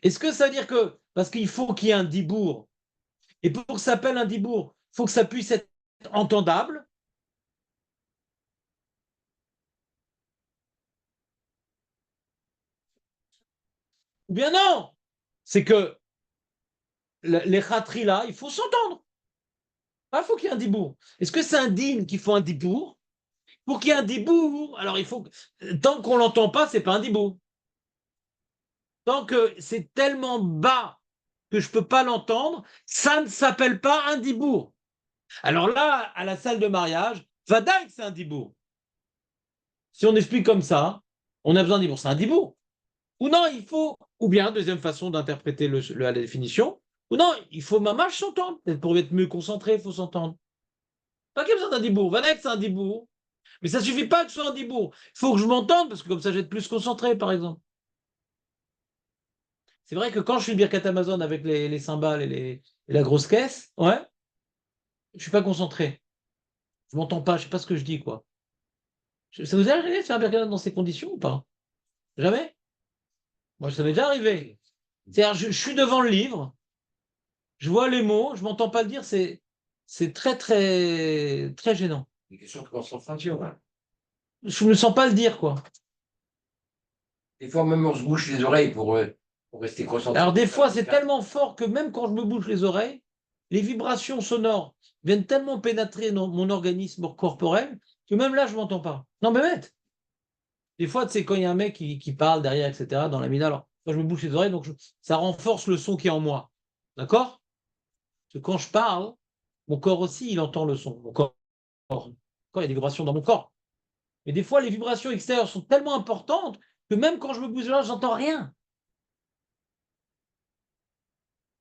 A: Est-ce que ça veut dire que, parce qu'il faut qu'il y ait un dibour, et pour que ça s'appelle un dibour, il faut que ça puisse être entendable? Ou bien non? C'est que les khatri là, il faut s'entendre. Il faut qu'il y ait un dibour. Est-ce que c'est un dîme qu'il faut un dibour? Pour qu'il y ait un dibour, alors il faut. Tant qu'on l'entend pas, c'est pas un dibour. Tant que c'est tellement bas que je peux pas l'entendre, ça ne s'appelle pas un dibour. Alors là, à la salle de mariage, vadaï, c'est un dibour. Si on explique comme ça, on a besoin d'un dibour. C'est un dibour. Ou non, il faut, ou bien, deuxième façon d'interpréter la définition, ou non, il faut mamache s'entendre. Peut-être pour être mieux concentré, il faut s'entendre. Pas qu'il y a besoin d'un dibour. Vadaï, c'est un dibour. Mais ça suffit pas que ce soit un dibour. Il faut que je m'entende, parce que comme ça, je vais être plus concentré, par exemple. C'est vrai que quand je suis le Birkat Amazon avec les cymbales et la grosse caisse, ouais, je suis pas concentré. Je m'entends pas, je sais pas ce que je dis, quoi. Ça vous est arrivé de faire un Birkat dans ces conditions ou pas? Jamais? Moi, ça m'est déjà arrivé. C'est-à-dire, je suis devant le livre, je vois les mots, je m'entends pas le dire, c'est très, très, très gênant.
B: Une question de concentration. Hein.
A: Je me sens pas le dire, quoi.
B: Des fois, même on se bouche les oreilles pour rester concentré.
A: Alors, des fois, c'est tellement fort que même quand je me bouche les oreilles, les vibrations sonores viennent tellement pénétrer dans mon organisme corporel que même là, je m'entends pas. Non, mais bête. Des fois, tu sais, quand il y a un mec qui parle derrière, etc., dans la mina, alors, moi, je me bouche les oreilles, donc ça renforce le son qui est en moi. D'accord? Parce que quand je parle, mon corps aussi, il entend le son. Mon corps, quand il y a des vibrations dans mon corps. Mais des fois, les vibrations extérieures sont tellement importantes que même quand je me bouge les oreilles, j'entends rien.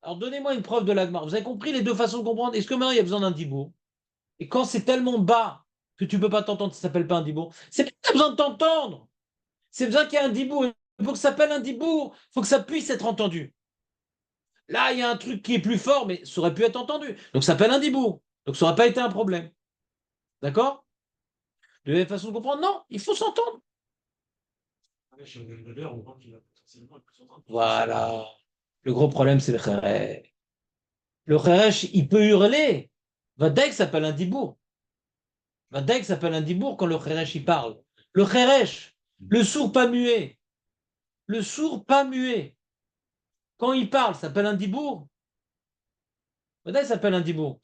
A: Alors, donnez-moi une preuve de l'agmar. Vous avez compris les deux façons de comprendre? Est-ce que maintenant, il y a besoin d'un dibour? Et quand c'est tellement bas que tu ne peux pas t'entendre, ça ne s'appelle pas un dibour. C'est pas que tu as besoin de t'entendre. C'est besoin qu'il y ait un dibour. Pour que ça s'appelle un dibour, il faut que ça puisse être entendu. Là, il y a un truc qui est plus fort, mais ça aurait pu être entendu. Donc, ça s'appelle un dibour. Donc, ça n'aurait pas été un problème. D'accord? De la même façon de comprendre? Non, il faut s'entendre.
D: Chez le leader, on voit qu'il a potentiellement plus entendre.
A: Voilà. Le gros problème, c'est le kheresh. Le kheresh, il peut hurler. Vadek s'appelle un dibour. Vadek s'appelle un dibour quand le kheresh, il parle. Le kheresh, le sourd pas muet. Le sourd pas muet. Quand il parle, ça s'appelle un dibour. Vadek s'appelle un dibour.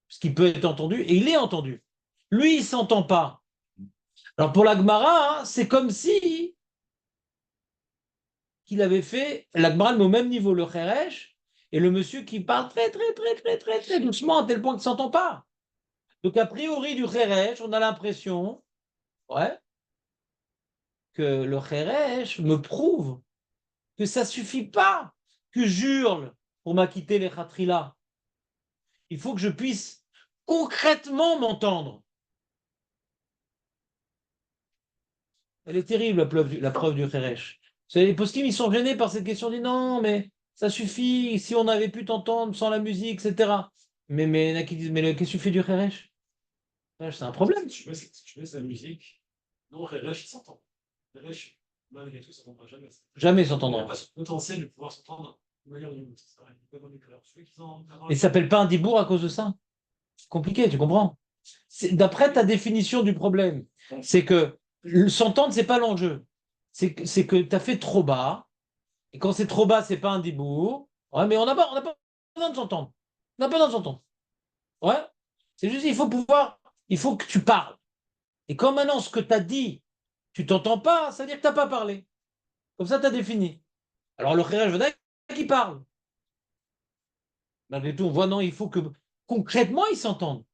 A: Parce qu'il peut être entendu, et il est entendu. Lui, il ne s'entend pas. Alors pour la Gemara, hein, c'est comme si qu'il avait fait la Gemara au même niveau, le Kheresh, et le monsieur qui parle très, très, très, très, très, très doucement, à tel point qu'il ne s'entend pas. Donc a priori du Kheresh, on a l'impression, ouais, que le Kheresh me prouve que ça ne suffit pas que j'hurle pour m'acquitter les Khatrila. Il faut que je puisse concrètement m'entendre. Elle est terrible, la preuve du Kheresh. Les poskim, ils sont gênés par cette question. Ils disent non, mais ça suffit si on avait pu t'entendre sans la musique, etc. Mais il y en a qui disent, mais qu'est-ce que tu fais du Kheresh? C'est un problème.
D: Si tu mets sa musique, non, Reresh, il s'entend. Reresh, malgré tout, ça ne s'entendra jamais.
A: Jamais
D: Il n'a
A: s'entendra.
D: pas ce potentiel de pouvoir s'entendre de manière d'une autre. C'est pareil. Il peut pas m'écrire. Ceux qui sont
A: Et ça s'appelle pas un dibour à cause de ça. C'est compliqué, tu comprends? D'après ta définition du problème, c'est que s'entendre, c'est pas l'enjeu. C'est que tu as fait trop bas. Et quand c'est trop bas, c'est pas un dibour. Ouais, mais on n'a pas besoin de s'entendre. On n'a pas besoin de s'entendre. Ouais. C'est juste, il faut que tu parles. Et quand maintenant, ce que tu as dit, tu t'entends pas, ça veut dire que tu n'as pas parlé. Comme ça, tu as défini. Alors, le Kheraj Vadaï qui parle. Malgré tout, on voit, non, il faut que concrètement, ils s'entendent.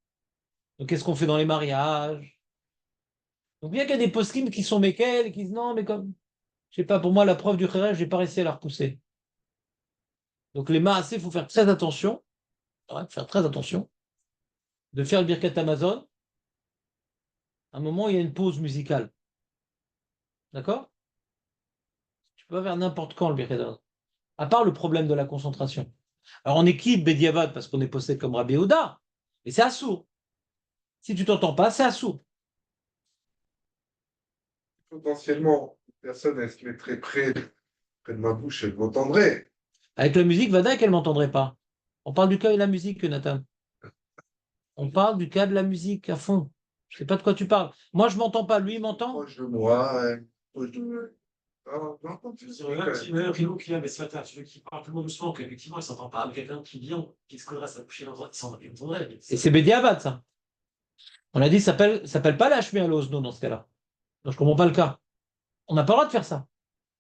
A: Donc, qu'est-ce qu'on fait dans les mariages? Donc, bien qu'il y a des poskim qui sont méquels, qui disent non, mais comme, je sais pas, pour moi, la preuve du Kheraj, je n'ai pas réussi à la repousser. Donc, les maasés, il faut faire très attention. Ouais, faire très attention. De faire le Birkat Amazon. À un moment, il y a une pause musicale. D'accord? Tu peux pas faire n'importe quand le Birkat Amazon. À part le problème de la concentration. Alors, on équipe Bediavad parce qu'on est possédé comme Rabbi Oda, mais c'est assourd. Si tu t'entends pas, c'est assourd.
C: Potentiellement, une personne, elle se mettrait près de ma bouche, elle m'entendrait.
A: Avec la musique, Vada, qu'elle m'entendrait pas. On parle du cas de la musique, Nathan. On parle du cas de la musique à fond. Je sais pas de quoi tu parles. Moi, je m'entends pas. Lui, il m'entend.
C: Proche de moi, proche de moi. Ah, j'entends tout ça, quand même.
D: Même Rio qui a, mais ce matin, celui qui parle tellement doucement qu'effectivement, il ne s'entend pas, mais quelqu'un qui vient, qui se collerait à sa bouche, il s'entendrait.
A: Et c'est Bediavad, ça. On a dit, ça s'appelle pas la à l'osno dans ce cas-là. Donc, je comprends pas le cas. On n'a pas le droit de faire ça.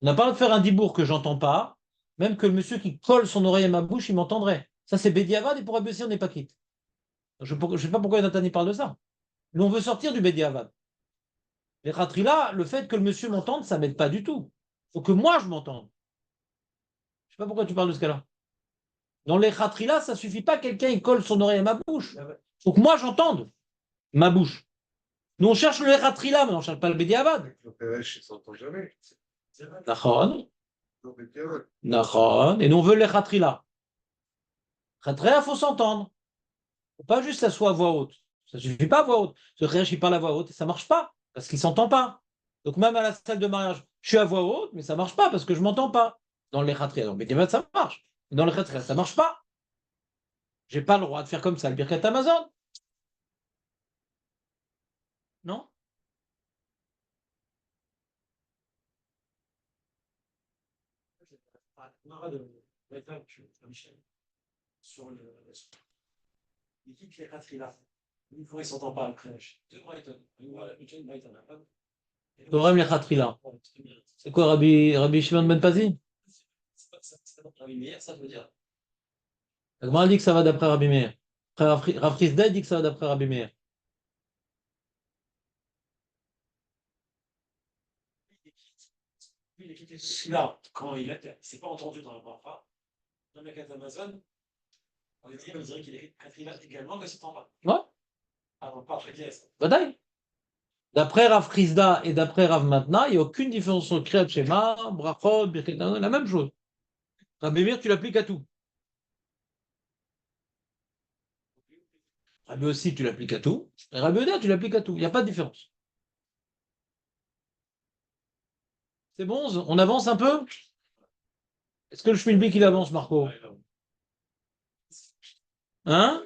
A: On n'a pas le droit de faire un dibour que j'entends pas. Même que le monsieur qui colle son oreille à ma bouche, il m'entendrait. Ça, c'est Bediavad et pour Abussi, on n'est pas quitte. Je ne sais pas pourquoi Nathan parle de ça. Nous, on veut sortir du Bediavad. Les Khatrila, le fait que le monsieur m'entende, ça m'aide pas du tout. Il faut que moi, je m'entende. Je sais pas pourquoi tu parles de ce cas-là. Dans les Khatrila, ça suffit pas quelqu'un il colle son oreille à ma bouche. Il faut que moi, j'entende ma bouche. Nous, on cherche le Khatrila, mais on ne cherche pas le Bediavad.
C: Avec le PH, il ne s'entend jamais.
A: Nachon.
C: Non, mais bien, ouais.
A: Nachon. Et nous, on veut les Khatrila. Khatrila, il faut s'entendre. Faut pas juste que ça soit à voix haute. Ça suffit pas à voix haute. Ce Khayash, il parle à voix haute et ça marche pas parce qu'il s'entend pas. Donc même à la salle de mariage, je suis à voix haute, mais ça marche pas parce que je m'entends pas. Dans les Khatrila, dans le Bediavad, ça marche. Mais dans les Khatrila, ça marche pas. J'ai pas le droit de faire comme ça le Birkat Amazon. Non?
D: On aura de l'étape Michel sur l'équipe qui est Katrina. Une fois, ils ne s'entendent pas après. Deux Brighton. Une Brighton.
A: Torem les Khatrila. C'est quoi Rabbi Shimon Ben Pazi?
D: C'est pas Rabbi Meir, ça veut dire.
A: La Gemara dit que ça va d'après Rabbi Meir. Rav Chisda dit que ça va d'après Rabbi Meir.
D: Lui, il est quitté celui-là quand il ne s'est pas entendu dans la Brafa. Dans la carte Amazon, on dirait qu'il est Katrina également, mais il ne s'entend pas.
A: Ouais,
D: Alors, pas très pièce.
A: bataille. D'après Rav Chisda et d'après Rav Matna, il n'y a aucune différence entre Kriyat Shema, Brachot, Birkat Amazon, la même chose. Rabbi Meir, tu l'appliques à tout. Rabbi aussi, tu l'appliques à tout. Et Rabbi Oda, tu l'appliques à tout. Il n'y a pas de différence. C'est bon, on avance un peu? Est-ce que le Schmilblick, il avance, Marco? Hein?